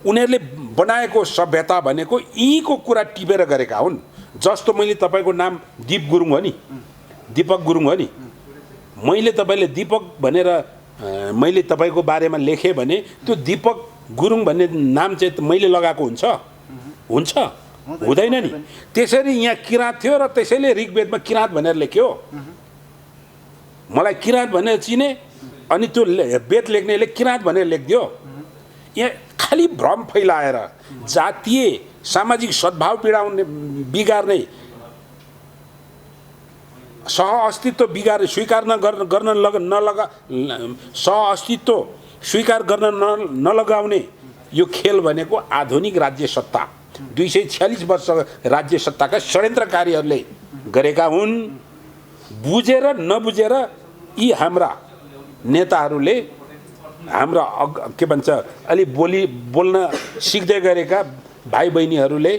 [SPEAKER 1] उनीहरूले बनाएको सभ्यता भनेको यीको कुरा टिपेर गरेका हुन्। जस्तो मैले तपाईँको नाम दीप गुरुङ हो नि दीपक गुरुङ हो नि मैले तपाईँले दीपक भनेर मैले तपाईँको बारेमा लेखेँ भने त्यो दीपक गुरुङ भन्ने नाम चाहिँ मैले लगाएको हुन्छ हुँदैन नि। त्यसरी यहाँ किराँत थियो र त्यसैले ऋग्वेदमा किराँत भनेर लेख्यो मलाई किराँत भनेर चिने अनि त्यो वेद लेख्नेले किराँत भनेर लेखिदियो। यहाँ खालि भ्रम फैलाएर जातीय सामाजिक सद्भाव बिगार्ने सहअस्तित्व स्वीकार सहअस्तित्व स्वीकार गर्न नलगाउने यो खेल भनेको आधुनिक राज्य सत्ता 246 वर्ष राज्य सत्ताका षड्यन्त्रकारीहरूले गरेका हुन्। बुझेर नबुझेर यी हाम्रा नेताहरूले हाम्रा के भन्छ अलि बोल्न सिक्दै गरेका भाइ बहिनीहरूले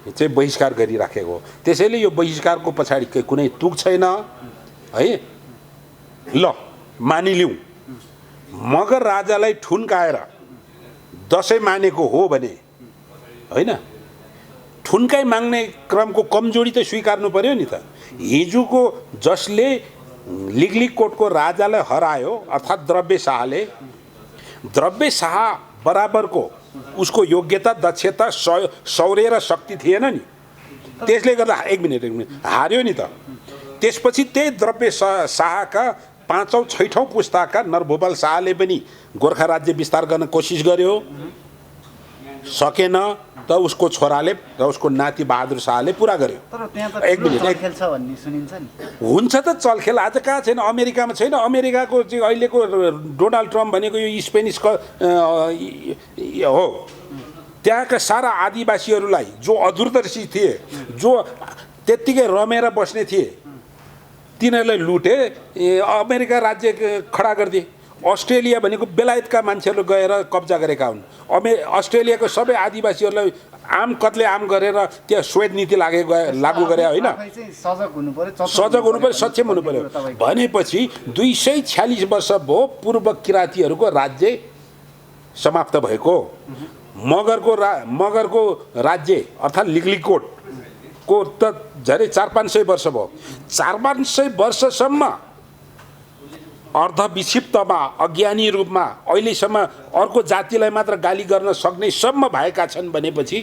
[SPEAKER 1] चाहिँ बहिष्कार गरिराखेको हो। त्यसैले यो बहिष्कारको पछाडि कुनै तुक छैन है। ल मानिलिउँ मगर राजालाई ठुन्काएर दसैँ मानेको हो भने होइन ठुन्काई माग्ने क्रमको कमजोरी त स्वीकार्नु पर्यो नि त। हिजोको जसले लिगलिकोटको राजालाई हरायो अर्थात् द्रव्य शाह बराबरको उसको योग्यता दक्षता शौर्य र शक्ति थिएन नि त्यसले गर्दा एक मिनट हार्यो नि त। त्यसपछि त्यही द्रव्य शाहका 5औं 6औं पुस्ताका नरभूपाल शाहले पनि गोर्खा राज्य विस्तार गर्न कोसिस गर्यो सकेन त उसको छोराले र उसको नाति बहादुर शाहले पुरा गर्यो। एक मिनट हुन्छ त चलखेल आज कहाँ छैन अमेरिकामा छैन। अमेरिकाको चाहिँ अहिलेको डोनाल्ड ट्रम्प भनेको यो स्पेनिस हो। त्यहाँका सारा आदिवासीहरूलाई जो अदूरदर्शी थिए जो त्यत्तिकै रमेर बस्ने थिए तिनीहरूलाई लुटे अमेरिका राज्य खडा गरिदिए। अस्ट्रेलिया भनेको बेलायतका मान्छेहरू गएर कब्जा गरेका हुन्। अस्ट्रेलियाको सबै आदिवासीहरूलाई कत्ले आम गरेर त्यहाँ श्वेत नीति लागू गरे होइन। सजग हुनु पर्यो सक्षम हुनु पर्यो भनेपछि 246 वर्ष भयो पूर्व किराँतीहरूको राज्य समाप्त भएको। मगरको राज्य अर्थात् लिगलिकोटको त झरै 400-500 वर्ष भयो। 400-500 वर्षसम्म अर्धविक्षिप्तमा अज्ञानी रूपमा अहिलेसम्म अर्को जातिलाई मात्र गाली गर्न सक्ने सम्म भएका छन् भनेपछि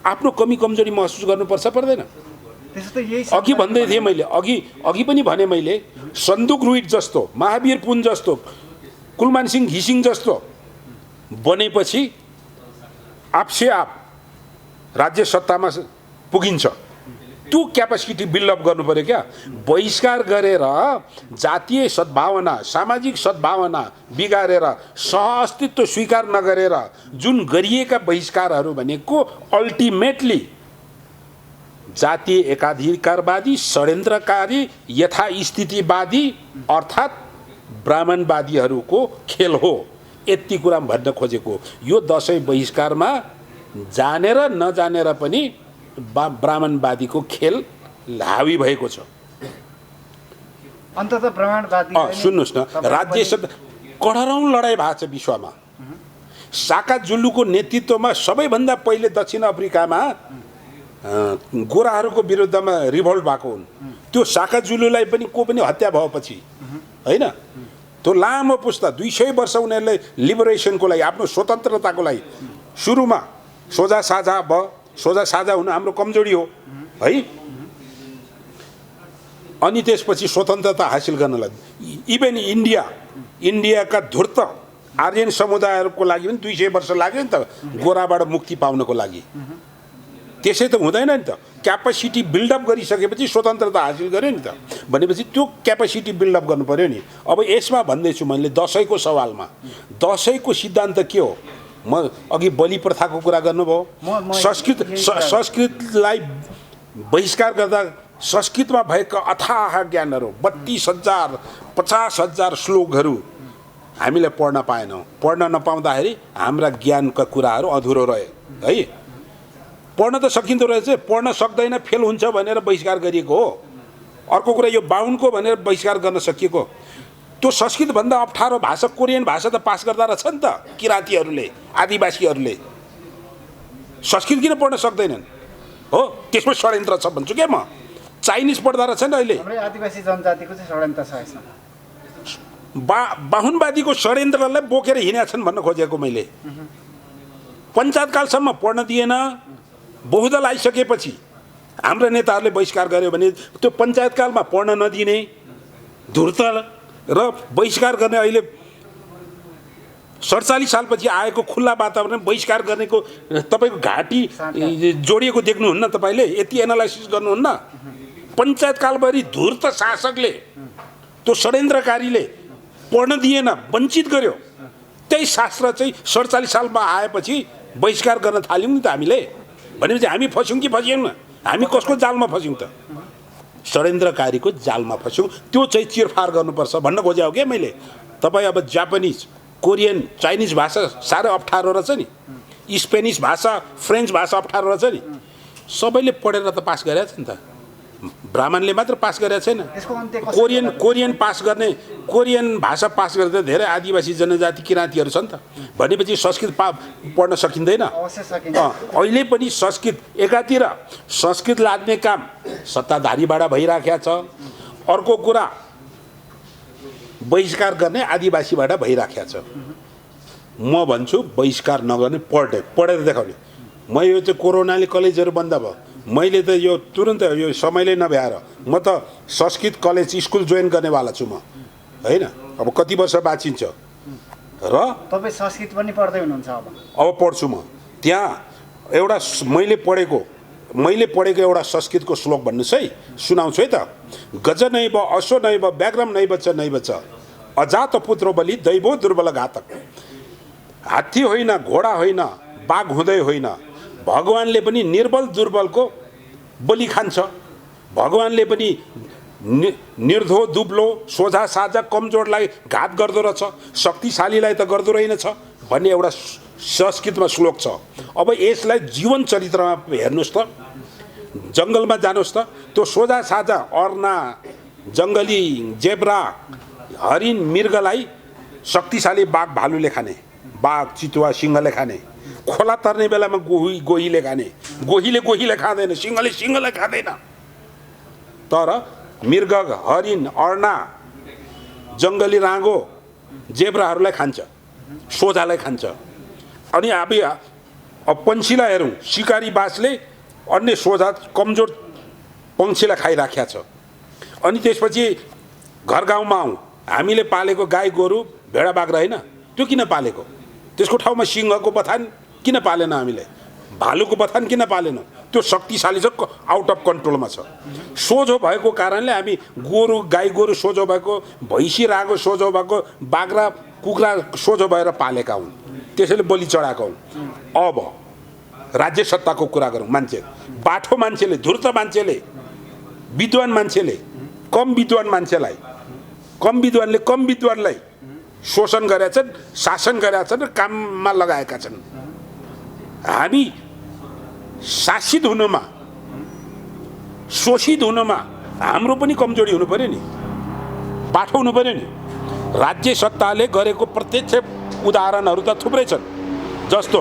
[SPEAKER 1] आफ्नो कमी कमजोरी महसुस गर्नुपर्छ पर्दैन। अघि भन्दै थिएँ मैले अघि पनि भने मैले सन्दुक रुइट जस्तो महावीर पुन जस्तो कुलमान सिंह घिसिङ जस्तो बनेपछि आपसे आप राज्य सत्तामा पुगिन्छ। त्यो क्यापेसिटी बिल्डअप गर्नु पर्यो क्या। बहिष्कार गरेर जातीय सद्भावना सामाजिक सद्भावना बिगारेर सहअस्तित्व स्वीकार नगरेर जुन गरिएका बहिष्कारहरू भनेको अल्टिमेटली जातीय एकाधिकारवादी षड्यन्त्रकारी यथास्थितिवादी अर्थात् ब्राह्मणवादीहरूको खेल हो। यति कुरा भन्न खोजेको। यो दसैँ बहिष्कारमा जानेर नजानेर पनि ब्राह्मणवादीको खेल हावी भएको छ।
[SPEAKER 2] अन्ततः ब्राह्मणवादी
[SPEAKER 1] सुन्नुहोस् न राज्य कडरौँ लडाइँ भएको छ विश्वमा साका जुलुको नेतृत्वमा सबैभन्दा पहिले दक्षिण अफ्रिकामा गोराहरूको विरुद्धमा रिभोल्ट भएको हुन्। त्यो साका जुलुलाई पनि को पनि हत्या भएपछि होइन, त्यो लामो पुस्ता 200 वर्ष उनीहरूले लिबरेसनको लागि, आफ्नो स्वतन्त्रताको लागि सुरुमा सोझा साझा भयो। सोझा साझा हुनु हाम्रो कमजोरी हो है। अनि त्यसपछि स्वतन्त्रता हासिल गर्नलाई इभन इन्डियाका धूर्त आर्यन समुदायहरूको लागि पनि 200 वर्ष लाग्यो नि त गोराबाट मुक्ति पाउनको लागि। त्यसै त हुँदैन नि त। क्यापेसिटी बिल्डअप गरिसकेपछि स्वतन्त्रता हासिल गर्यो नि त। भनेपछि त्यो क्यापेसिटी बिल्डअप गर्नु पर्यो नि। अब यसमा भन्दैछु मैले दसैँको सवालमा, दसैँको सिद्धान्त के हो? म अघि बलि प्रथाको कुरा गर्नुभयो। संस्कृतलाई बहिष्कार गर्दा संस्कृतमा भएका अथाह ज्ञानहरू 32,000 50,000 श्लोकहरू हामीले पढ्न पाएनौँ। पढ्न नपाउँदाखेरि हाम्रा ज्ञानका कुराहरू अधुरो रहे है। पढ्न त सकिँदो रहेछ, पढ्न सक्दैन फेल हुन्छ भनेर बहिष्कार गरिएको हो। अर्को कुरा यो बाहुनको भनेर बहिष्कार गर्न सकिएको। त्यो संस्कृतभन्दा अप्ठ्यारो भाषा कोरियन भाषा त पास गर्दा रहेछ नि त किराँतीहरूले, आदिवासीहरूले। संस्कृत किन पढ्न सक्दैनन् हो? त्यसमा षड्यन्त्र छ भन्छु क्या म। चाइनिज पढ्दा रहेछ नि अहिले।
[SPEAKER 2] आदिवासी जनजातिको चाहिँ षड्यन्त्र छ यसमा।
[SPEAKER 1] बाहुनवादीको षड्यन्त्रलाई बोकेर हिँडेका छन् भन्न खोजेको मैले। पञ्चायतकालसम्म पढ्न दिएन। बहुदल आइसकेपछि हाम्रा नेताहरूले बहिष्कार गर्यो भने त्यो पञ्चायतकालमा पढ्न नदिने धूर्त र बहिष्कार गर्ने अहिले 47 सालपछि आएको खुल्ला वातावरण बहिष्कार गर्नेको तपाईँको घाँटी जोडिएको देख्नुहुन्न तपाईँले? यति एनालाइसिस गर्नुहुन्न? पञ्चायतकालभरि धूर्त शासकले त्यो षड्यन्त्रकारीले पढ्न दिएन, वञ्चित गर्यो। त्यही शास्त्र चाहिँ 47 सालमा आएपछि बहिष्कार गर्न थाल्यौँ नि त हामीले। भनेपछि हामी फस्यौँ कि फस्यौँ? हामी कसको जालमा फस्यौँ त? षड्यन्त्रकारीको जालमा फस्यौँ। त्यो चाहिँ चिरफार गर्नुपर्छ भन्न खोजेको हो क्या मैले। तपाईँ अब जापानिज, कोरियन, चाइनिज भाषा साह्रै अप्ठ्यारो रहेछ नि। स्पेनिस भाषा, फ्रेन्च भाषा अप्ठ्यारो रहेछ नि। सबैले पढेर त पास गरेको छ नि त। ब्राह्मणले मात्र पास गरेको छैन। कोरियन पास गर्ने, कोरियन भाषा पास गर्ने धेरै आदिवासी जनजाति किराँतीहरू छ नि त। भनेपछि संस्कृत पढ्न सकिँदैन? अहिले पनि संस्कृत एकातिर संस्कृत लाग्ने काम सत्ताधारीबाट भइराखेको छ। अर्को कुरा बहिष्कार गर्ने आदिवासीबाट भइराखेको छ। म भन्छु बहिष्कार नगर्ने, पढेर देखाउने। म यो चाहिँ कोरोनाले कलेजहरू बन्द भयो, मैले त यो तुरन्त यो समयले नभ्याएर म त संस्कृत कलेज स्कुल जोइन गर्नेवाला छु म होइन। अब कति वर्ष बाँचिन्छ र
[SPEAKER 2] तपाईँ संस्कृत पनि पढ्दै हुनुहुन्छ?
[SPEAKER 1] अब पढ्छु म। त्यहाँ एउटा मैले पढेको एउटा संस्कृतको श्लोक भन्नुहोस् है, सुनाउँछु है त। गज नैव अश्व नैव व्याघ्रम नैव च नैव च अजात पुत्रो बलि दैवो दुर्बल घातक। हात्ती होइन, घोडा होइन, बाघ हुँदै होइन, भगवानले पनि निर्बल दुर्बलको बलि खान्छ। भगवानले पनि निर्धो दुब्लो, सोझा साझा, कमजोरलाई घात गर्दो रहेछ, शक्तिशालीलाई त गर्दो रहेनछ भन्ने एउटा संस्कृतमा श्लोक छ। अब यसलाई जीवन चरित्रमा हेर्नुहोस् त। जङ्गलमा जानुहोस् त, त्यो सोझा साझा अर्ना, जङ्गली जेब्रा, हरिण, मृगलाई शक्तिशाली बाघ भालुले खाने, बाघ चितुवा सिंहले खाने, खोला तर्ने बेलामा गोहीले खाने। गोहीले खाँदैन, सिंहले खाँदैन। तर मृग, हरिण, अर्ना, जङ्गली राँगो, जेब्राहरूलाई खान्छ, सोझालाई खान्छ। अनि अब पन्छीलाई हेरौँ, शिकारी बाजले अन्य सोझा कमजोर पन्छीलाई खाइराखेको छ। अनि त्यसपछि घर गाउँमा आउँ, हामीले पालेको गाई गोरु भेडा बाख्रा होइन, त्यो किन पालेको? त्यसको ठाउँमा सिंहको बथान किन पालेन हामीले? भालुको बथान किन पालेनौँ? त्यो शक्तिशाली छ, आउट अफ कन्ट्रोलमा छ। सोझो भएको कारणले हामी गोरु गाई गोरु सोझो भएको, भैँसी रागो सोझो भएको, बाख्रा कुखुरा सोझो भएर पालेका हुन्, त्यसैले बलि चढाएका हुन्। अब राज्य सत्ताको कुरा गरौँ। मान्छे बाठो मान्छेले, धूर्त मान्छेले, विद्वान मान्छेले कम विद्वानलाई शोषण गरेका छन्, शासन गरेका छन् र काममा लगाएका छन्। हामी शासित हुनुमा, शोषित हुनुमा हाम्रो पनि कमजोरी हुनु पर्यो नि, बाठो हुनु पर्यो नि। राज्य सत्ताले गरेको प्रत्यक्ष उदाहरणहरू त थुप्रै छन्। जस्तो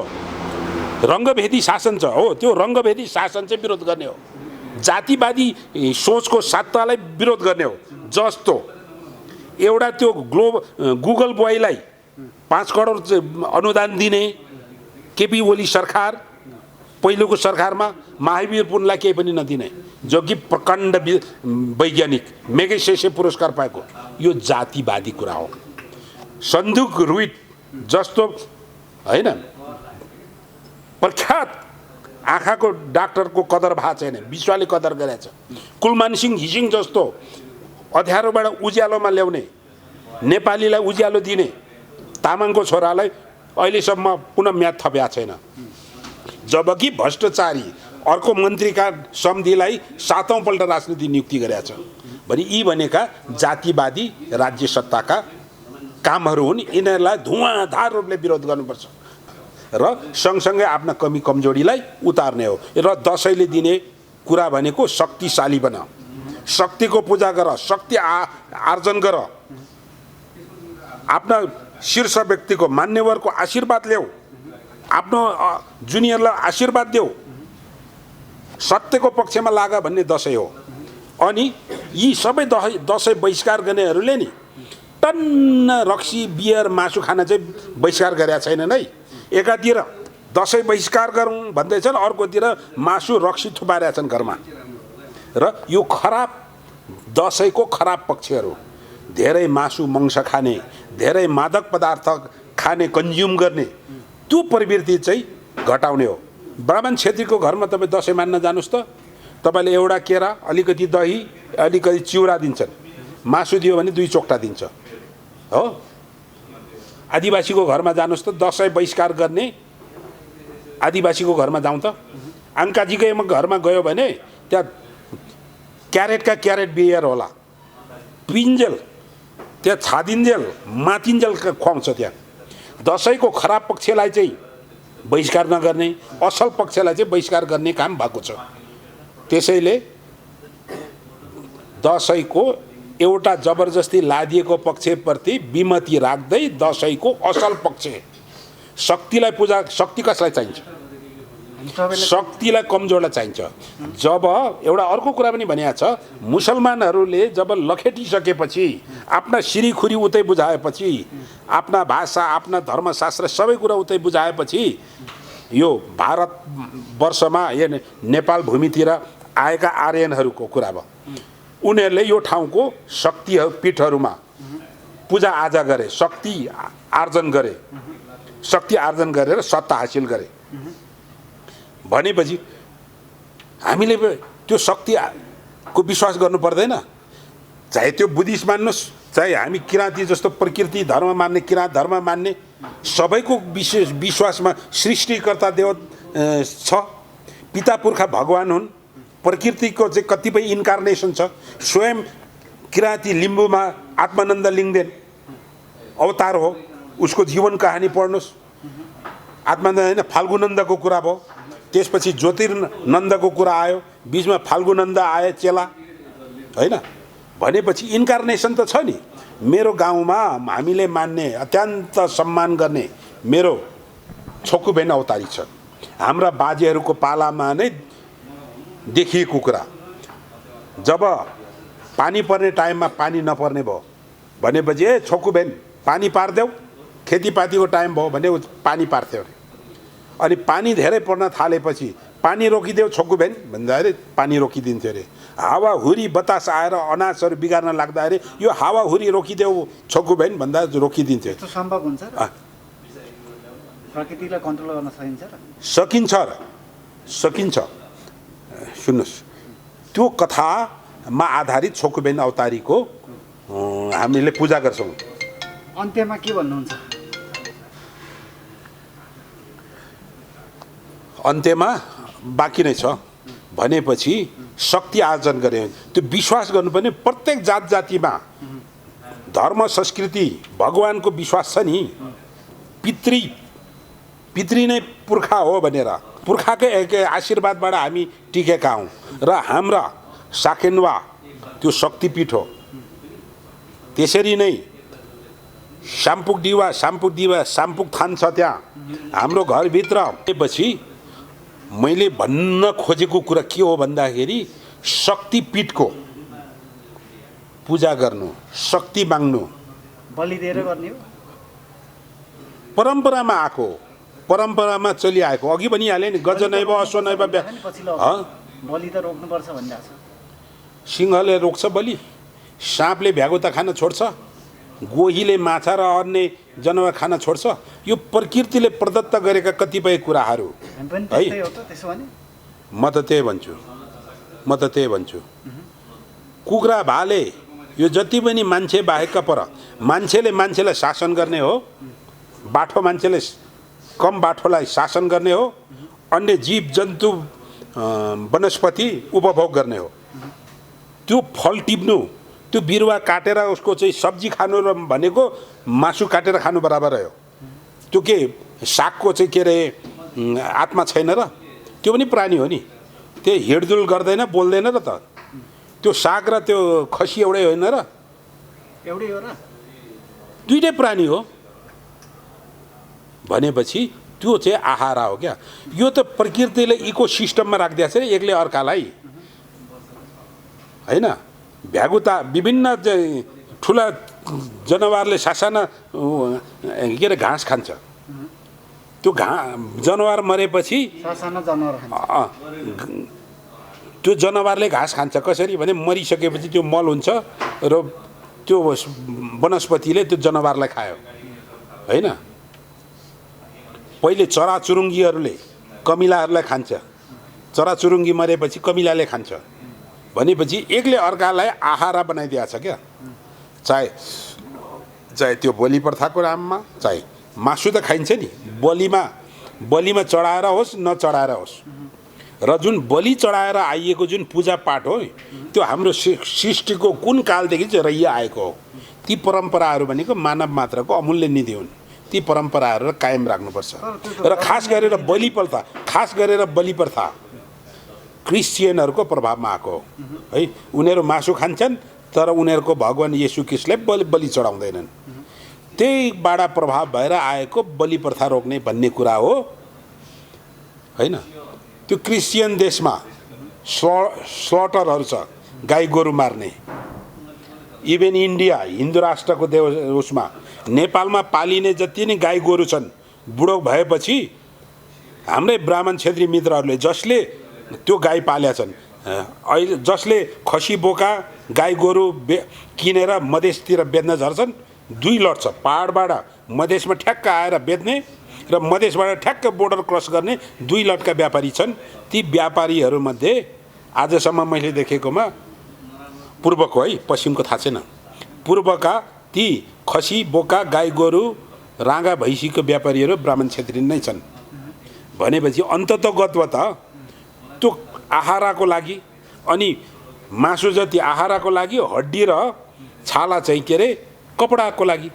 [SPEAKER 1] रङ्गभेदी शासन छ हो, त्यो रङ्गभेदी शासन चाहिँ विरोध गर्ने हो, जातिवादी सोचको सत्तालाई विरोध गर्ने हो। जस्तो एउटा त्यो गुगल बोयलाई 5 करोड अनुदान दिने केपी ओली सरकार, पहिलोको सरकारमा महावीर पुनलाई केही पनि नदिने, जो कि प्रकाण्ड वैज्ञानिक मेगेसेसे पुरस्कार पाएको, यो जातिवादी कुरा हो। सन्दुक रुइट जस्तो हैन प्रख्यात आँखाको डाक्टरको कदर भएको छैन, विश्वले कदर गरेछ। कुलमान सिंह घिसिङ जस्तो अँध्यारोबाट उज्यालोमा ल्याउने, नेपालीलाई उज्यालो दिने तामाङको छोरालाई अहिलेसम्म पुनः म्याद थप्या छैन। जबकि भ्रष्टाचारी अर्को मन्त्रीका सम्धिलाई 7औं पल्ट राजनीति नियुक्ति गरेका छ भने यी भनेका जातिवादी राज्य सत्ताका कामहरू हुन्। यिनीहरूलाई धुवाँधार रूपले विरोध गर्नुपर्छ र सँगसँगै आफ्ना कमी कमजोरीलाई उतार्ने हो। र दसैँले दिने कुरा भनेको शक्तिशाली बना, शक्तिको पूजा गर, शक्ति आर्जन गर, आफ्ना शीर्ष व्यक्तिको मान्यवरको आशीर्वाद ल्याऊ, आफ्नो जुनियरलाई आशीर्वाद देऊ, सत्यको पक्षमा लाग भन्ने दसैँ हो। अनि यी सबै दसैँ बहिष्कार गर्नेहरूले नि टन्न रक्सी बियर मासु खान चाहिँ बहिष्कार गरेका छैनन् है। एकातिर दसैँ बहिष्कार गरौँ भन्दैछन्, अर्कोतिर मासु रक्सी थुपारेका छन् घरमा। र यो खराब दसैँको खराब पक्षहरू, धेरै मासु मङ्स खाने, धेरै मादक पदार्थ खाने, कन्ज्युम गर्ने, त्यो प्रवृत्ति चाहिँ घटाउने हो। ब्राह्मण क्षेत्रीको घरमा तपाईँ दसैँ मान्न जानुहोस् त, तपाईँले एउटा केरा, अलिकति दही, अलिकति चिउरा दिन्छन्, मासु दियो भने 2 चोक्टा दिन्छ हो। आदिवासीको घरमा जानुहोस् त, दसैँ बहिष्कार गर्ने आदिवासीको घरमा जाउँ त, आङ्काजीकै घरमा गयो भने त्यहाँ क्यारेटका क्यारेट बियर होला, पिन्जेल त्यहाँ छादिन्जेल मातिन्जेल खुवाउँछ। त्यहाँ दसैँको खराब पक्षलाई चाहिँ बहिष्कार नगर्ने, असल पक्षलाई चाहिँ बहिष्कार गर्ने काम भएको छ। त्यसैले दसैँको एउटा जबरजस्ती लादिएको पक्षप्रति विमति राख्दै दसैँको असल पक्ष शक्तिलाई पूजा, शक्ति कसलाई चाहिन्छ? शक्तिलाई कमजोरलाई चाहिन्छ। जब एउटा अर्को कुरा पनि भनिएको छ, मुसलमानहरूले जब लखेटिसकेपछि, आफ्ना सिरीखुरी उतै बुझाएपछि, आफ्ना भाषा, आफ्ना धर्मशास्त्र सबै कुरा उतै बुझाएपछि, यो भारतवर्षमा या नेपाल भूमितिर आएका आर्यनहरूको कुरा भयो। उनीहरूले यो ठाउँको शक्ति पीठहरूमा पूजा आजा गरे, शक्ति आर्जन गरे, शक्ति आर्जन गरेर सत्ता हासिल गरे। भनेपछि हामीले त्यो शक्तिको विश्वास गर्नु पर्दैन। चाहे त्यो बुद्धिस्ट मान्नुहोस्, चाहे हामी किराँती जस्तो प्रकृति धर्म मान्ने, किराँत धर्म मान्ने, सबैको विशेष विश्वासमा सृष्टिकर्ता देव छ, पिता पुर्खा भगवान हुन्। प्रकृतिको चाहिँ कतिपय इन्कार्नेसन छ। स्वयं किराँती लिम्बूमा आत्मानन्द लिङ्गदेन अवतार हो, उसको जीवन कहानी पढ्नुहोस्। आत्मानन्द होइन, फाल्गुनन्दको कुरा भयो, त्यसपछि ज्योतिर्नन्दको कुरा आयो, बिचमा फाल्गुनन्द आए चेला होइन। भनेपछि इन्कार्नेसन त छ नि। मेरो गाउँमा हामीले मान्ने, अत्यन्त सम्मान गर्ने मेरो छोकुबेन अवतारी छ। हाम्रा बाजेहरूको पालामा नै देखिएको कुरा। जब पानी पर्ने टाइममा पानी नपर्ने भयो भनेपछि ए छोकुबेन पानी पारिदेऊ, खेतीपातीको टाइम भयो भने पानी पार्थ्यो अरे। अनि पानी धेरै पर्न थालेपछि पानी रोकिदेऊ छोकुबेन भन्दाखेरि पानी रोकिदिन्थ्यो अरे। हावाहुरी बतास आएर अनाजहरू बिगार्न लाग्दाखेरि यो हावाहुरी रोकिदेऊ छोकुबेन भन्दा रोकिदिन्थ्यो।
[SPEAKER 2] त्यो सम्भव हुन्छ र? प्रकृतिलाई कन्ट्रोल गर्न सकिन्छ र?
[SPEAKER 1] सकिन्छ र, सकिन्छ। सुन्नुहोस्, त्यो कथामा आधारित छोकुबेन अवतारीको हामीले पूजा गर्छौँ।
[SPEAKER 2] अन्त्यमा के भन्नुहुन्छ?
[SPEAKER 1] अन्त्यमा बाँकी नै छ भनेपछि शक्ति आर्जन गरे, त्यो विश्वास गर्नुपर्ने। प्रत्येक जात जातिमा धर्म संस्कृति भगवानको विश्वास छ नि। पितृ नै पुर्खा हो भनेर पुर्खाकै आशीर्वादबाट हामी टिकेका हौँ र हाम्रा साकेन्वा त्यो शक्तिपीठ हो। त्यसरी नै साम्पुक थान छ त्यहाँ हाम्रो घरभित्र। पछि मैले भन्न खोजेको कुरा के हो भन्दाखेरि शक्तिपीठको पूजा गर्नु, शक्ति माग्नु
[SPEAKER 2] बलि दिएर गर्ने हो।
[SPEAKER 1] परम्परामा आएको, परम्परामा चलिआएको। अघि भनिहालेँ नि, गजनैव अश्वनैव
[SPEAKER 2] बलि त रोक्नुपर्छ भनिरहेको छ।
[SPEAKER 1] सिंहले रोक्छ बलि, साँपले भ्यागुता खान छोड्छ, गोहीले माछा र अन्य जनावर खान छोड्छ। यो प्रकृतिले प्रदत्त गरेका कतिपय कुराहरू है। म त त्यही भन्छु कुखुरा भाले यो जति पनि मान्छे बाहेकका पर मान्छेले मान्छेलाई शासन गर्ने हो, बाठो मान्छेले कम बाठोलाई शासन गर्ने हो, अन्य जीव जन्तु वनस्पति उपभोग गर्ने हो। त्यो फल टिप्नु, त्यो बिरुवा काटेर उसको चाहिँ सब्जी खानु र भनेको मासु काटेर खानु बराबर हो। त्यो के सागको चाहिँ के अरे आत्मा छैन र? त्यो पनि प्राणी हो नि, त्यो हिँडडुल गर्दैन, बोल्दैन र त। त्यो साग र त्यो खसी एउटै होइन र?
[SPEAKER 2] एउटै हो र?
[SPEAKER 1] दुईटै प्राणी हो भनेपछि त्यो चाहिँ आहारा हो क्या। यो त प्रकृतिले इकोसिस्टममा राखिदिएको छ रे एकले अर्कालाई, होइन? भ्यागुता विभिन्न ठुला जनावरले सासाना के अरे घाँस खान्छ। त्यो जनावर मरेपछि
[SPEAKER 2] सासाना जनावर खान्छ।
[SPEAKER 1] त्यो जनावरले घाँस खान्छ कसरी भने मरिसकेपछि त्यो मल हुन्छ र त्यो वनस्पतिले त्यो जनावरलाई खायो, होइन? पहिले चराचुरुङ्गीहरूले कमिलाहरूलाई खान्छ, चराचुरुङ्गी मरेपछि कमिलाले खान्छ भनेपछि एकले अर्कालाई आहारा बनाइदिएको छ क्या। चाहे त्यो बलि प्रथाको नाममा, चाहे मासु त खाइन्छ नि, बलिमा चढाएर होस् नचढाएर होस्। र जुन बलि चढाएर आइएको जुन पूजापाठ हो त्यो हाम्रो सृष्टिको कुन कालदेखि चाहिँ रहिआएको हो। ती परम्पराहरू भनेको मानव मात्रको अमूल्य निधि हुन्। ती परम्पराहरू कायम राख्नुपर्छ। र खास गरेर बलि प्रथा क्रिस्चियनहरूको प्रभावमा आएको हो है। उनीहरू मासु खान्छन् तर उनीहरूको भगवान येशू ख्रीष्टलाई बलि चढाउँदैनन्। त्यहीबाट प्रभाव भएर आएको बलि प्रथा रोक्ने भन्ने कुरा हो, होइन? त्यो क्रिस्चियन देशमा स्लटरहरू छ, गाई गोरु मार्ने। इभन इन्डिया हिन्दू राष्ट्रको उसमा नेपालमा पालिने जति नै गाई गोरु छन्, बुढो भएपछि हाम्रै ब्राह्मण क्षेत्रीय मित्रहरूले जसले त्यो गाई पालेका छन्, अहिले जसले खसी बोका गाई गोरु किनेर मधेसतिर बेच्न झर्छन्, दुई लट छ। पहाडबाट मधेसमा ठ्याक्क आएर बेच्ने र मधेसबाट ठ्याक्क बोर्डर क्रस गर्ने दुई लटका व्यापारी छन्। ती व्यापारीहरूमध्ये आजसम्म मैले देखेकोमा पूर्वको है, पश्चिमको थाहा छैन, पूर्वका ती खसी बोका गाई गोरु राँगा भैँसीको व्यापारीहरू ब्राह्मण क्षेत्रीय नै छन्। भनेपछि अन्ततगतवत त्यो आहाराको लागि, अनि मासु जति आहाराको लागि, हड्डी र छाला चाहिँ के अरे कपडाको लागि,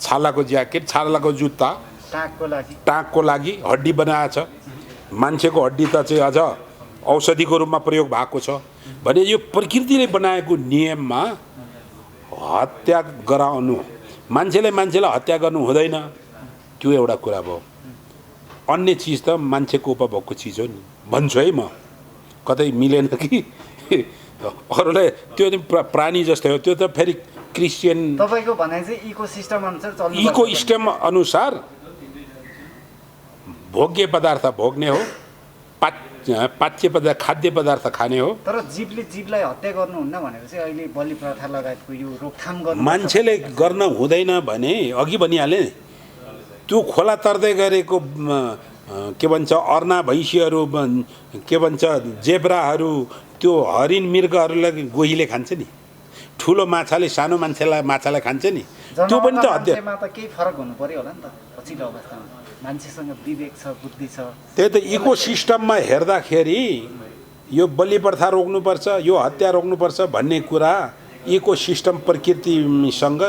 [SPEAKER 1] छालाको ज्याकेट, छालाको जुत्ता, टाँकको लागि हड्डी बनाएको छ। मान्छेको हड्डी त चाहिँ अझ औषधिको रूपमा प्रयोग भएको छ भने यो प्रकृतिले बनाएको नियममा हत्या गराउनु, मान्छेलाई हत्या गर्नु हुँदैन, त्यो एउटा कुरा भयो। अन्य चिज त मान्छेको उपभोगको चिज हो नि भन्छु है म। कतै मिलेन कि अरूलाई त्यो प्राणी जस्तै हो। त्यो त फेरि क्रिस्चियन
[SPEAKER 2] तपाईको भनाइ चाहिँ इकोसिस्टम अनुसार चल्नु,
[SPEAKER 1] इकोसिस्टम अनुसार भोग्य पदार्थ भोग्ने हो, पाच्य पदार्थ खाद्य पदार्थ खाने हो।
[SPEAKER 2] तर जीवलाई हत्या गर्नुहुन्न भनेपछि अहिले बलि प्रथा लगायतको यो रोकथाम गर्नु
[SPEAKER 1] मान्छेले गर्न हुँदैन भने अघि भनिहालेँ। त्यो खोला तर्दै गरेको के भन्छ अर्ना भैँसीहरू, के भन्छ जेब्राहरू, त्यो हरिण मृगहरूलाई गोहीले खान्छ नि, ठुलो माछाले सानो माछालाई खान्छ नि, त्यो पनि त हत्या।
[SPEAKER 2] केही फरक हुनु पर्यो होला नि त पछिल्लो अवस्थामा। मान्छेसँग विवेक छ, बुद्धि छ।
[SPEAKER 1] त्यही त इकोसिस्टममा हेर्दाखेरि यो बलि प्रथा रोक्नुपर्छ, यो हत्या रोक्नुपर्छ भन्ने कुरा इकोसिस्टम प्रकृतिसँग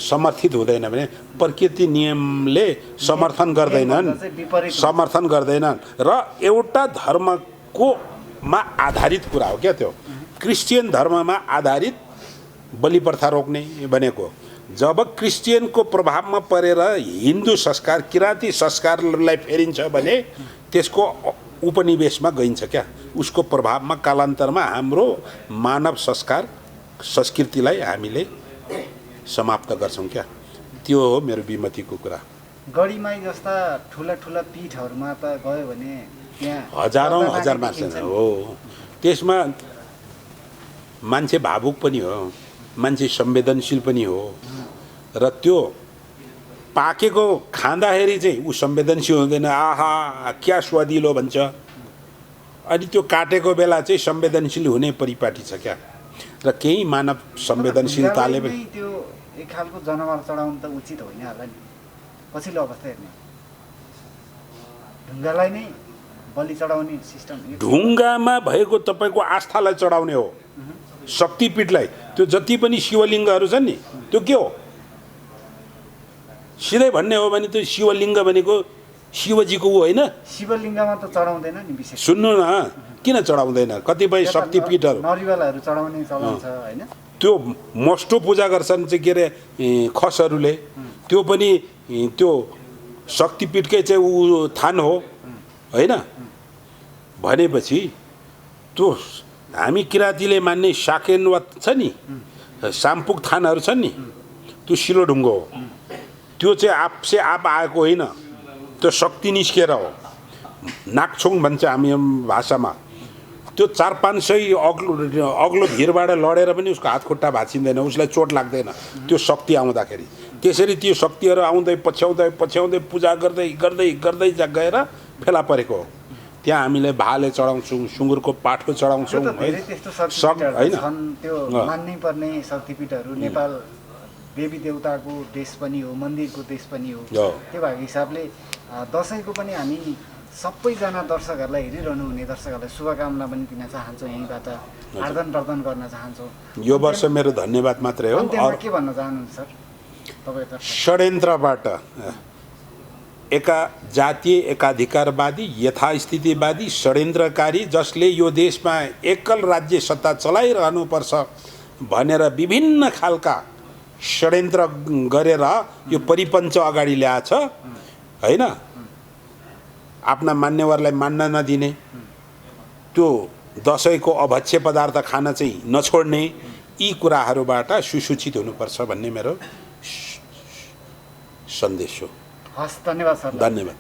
[SPEAKER 1] समर्थित हुँदैन भने प्रकृति नियमले समर्थन गर्दैनन् र एउटा धर्मकोमा आधारित कुरा हो क्या त्यो। क्रिस्चियन धर्ममा आधारित बलि प्रथा रोक्ने भनेको जब क्रिस्चियनको प्रभावमा परेर हिन्दू संस्कार किराँती संस्कारलाई फेरिन्छ भने त्यसको उपनिवेशमा गइन्छ क्या। उसको प्रभावमा कालान्तरमा हाम्रो मानव संस्कार संस्कृतिलाई हामीले समाप्त गर्छौँ क्या। त्यो हो मेरो विमतिको कुरा।
[SPEAKER 2] गढीमाई जस्ता ठुला ठुला पीठहरूमा त गयो भने त्यहाँ
[SPEAKER 1] हजारौँ हजार मान्छे हो। त्यसमा मान्छे भावुक पनि हो, मान्छे संवेदनशील पनि हो र त्यो पाकेको खाँदाखेरि चाहिँ ऊ संवेदनशील हुँदैन, आहा क्या स्वादिलो भन्छ। अनि त्यो काटेको बेला चाहिँ संवेदनशील हुने परिपाटी छ क्या। र केही मानव संवेदनशीलताले पनि
[SPEAKER 2] त्यो एक खालको जनावर चढाउनु त उचित होइन होला नि। पछिल्लो अवस्था हेर्ने ढुङ्गालाई नै बलि चढाउने सिस्टम,
[SPEAKER 1] ढुङ्गामा भएको तपाईँको आस्थालाई चढाउने हो, शक्तिपीठलाई। त्यो जति पनि शिवलिङ्गहरू छन् नि त्यो के हो, सिधै भन्ने हो भने त्यो शिवलिङ्ग भनेको शिवजीको ऊ होइन।
[SPEAKER 2] शिवलिङ्गमा त चढाउँदैन नि विशेष।
[SPEAKER 1] सुन्नु न, किन चढाउँदैन? कतिपय शक्तिपीठहरू
[SPEAKER 2] नरिवलहरू चढाउने चलन छ होइन।
[SPEAKER 1] त्यो मस्टो पूजा गर्छन् चाहिँ के अरे खसहरूले, त्यो पनि त्यो शक्तिपीठकै चाहिँ ऊ थान हो होइन। भनेपछि त्यो हामी किराँतीले मान्ने साकेन्वत छ नि, साम्पुक थानहरू छन् नि, त्यो शिलोढुङ्गो हो। त्यो चाहिँ आपसे आप आएको होइन, त्यो शक्ति निस्केर हो। नाक्छोङ भन्छ हामी भाषामा। त्यो 400-500 अग्लो भिरबाट लडेर पनि उसको हात खुट्टा भाँचिँदैन, उसलाई चोट लाग्दैन त्यो शक्ति आउँदाखेरि। त्यसरी त्यो शक्तिहरू आउँदै पछ्याउँदै पछ्याउँदै पूजा गर्दै गर्दै गर्दै गएर फेला परेको हो। त्यहाँ हामीले भाले चढाउँछौँ, सुँगुरको पाठको चढाउँछौँ होइन।
[SPEAKER 2] त्यो मान्नै पर्ने शक्तिपीठहरू नेपाल देवी देवताको देश पनि हो, मन्दिरको देश पनि हो। त्यो भएको हिसाबले दसैँको पनि हामी सबैजना दर्शकहरूलाई हेरिरहनु हुने दर्शकहरूलाई शुभकामना पनि दिन चाहन्छौँ, यहीँबाट आर्दन प्रदान गर्न चाहन्छौँ।
[SPEAKER 1] यो वर्ष मेरो धन्यवाद मात्रै हो।
[SPEAKER 2] अन्त्यमा के भन्न चाहनुहुन्छ सर तपाईँ?
[SPEAKER 1] षड्यन्त्रबाट एका जातीय एकाधिकारवादी यथास्थितिवादी षड्यन्त्रकारी जसले यो देशमा एकल राज्य सत्ता चलाइरहनुपर्छ भनेर विभिन्न खालका षड्यन्त्र गरेर यो परिपञ्च अगाडि ल्याएछ होइन। आफ्ना मान्यवरलाई मान्न नदिने, त्यो दसैँको अभक्ष्य पदार्थ खान चाहिँ नछोड्ने, यी कुराहरूबाट सुसूचित हुनुपर्छ भन्ने मेरो सन्देश हो।
[SPEAKER 2] हस्, धन्यवाद सर।
[SPEAKER 1] धन्यवाद।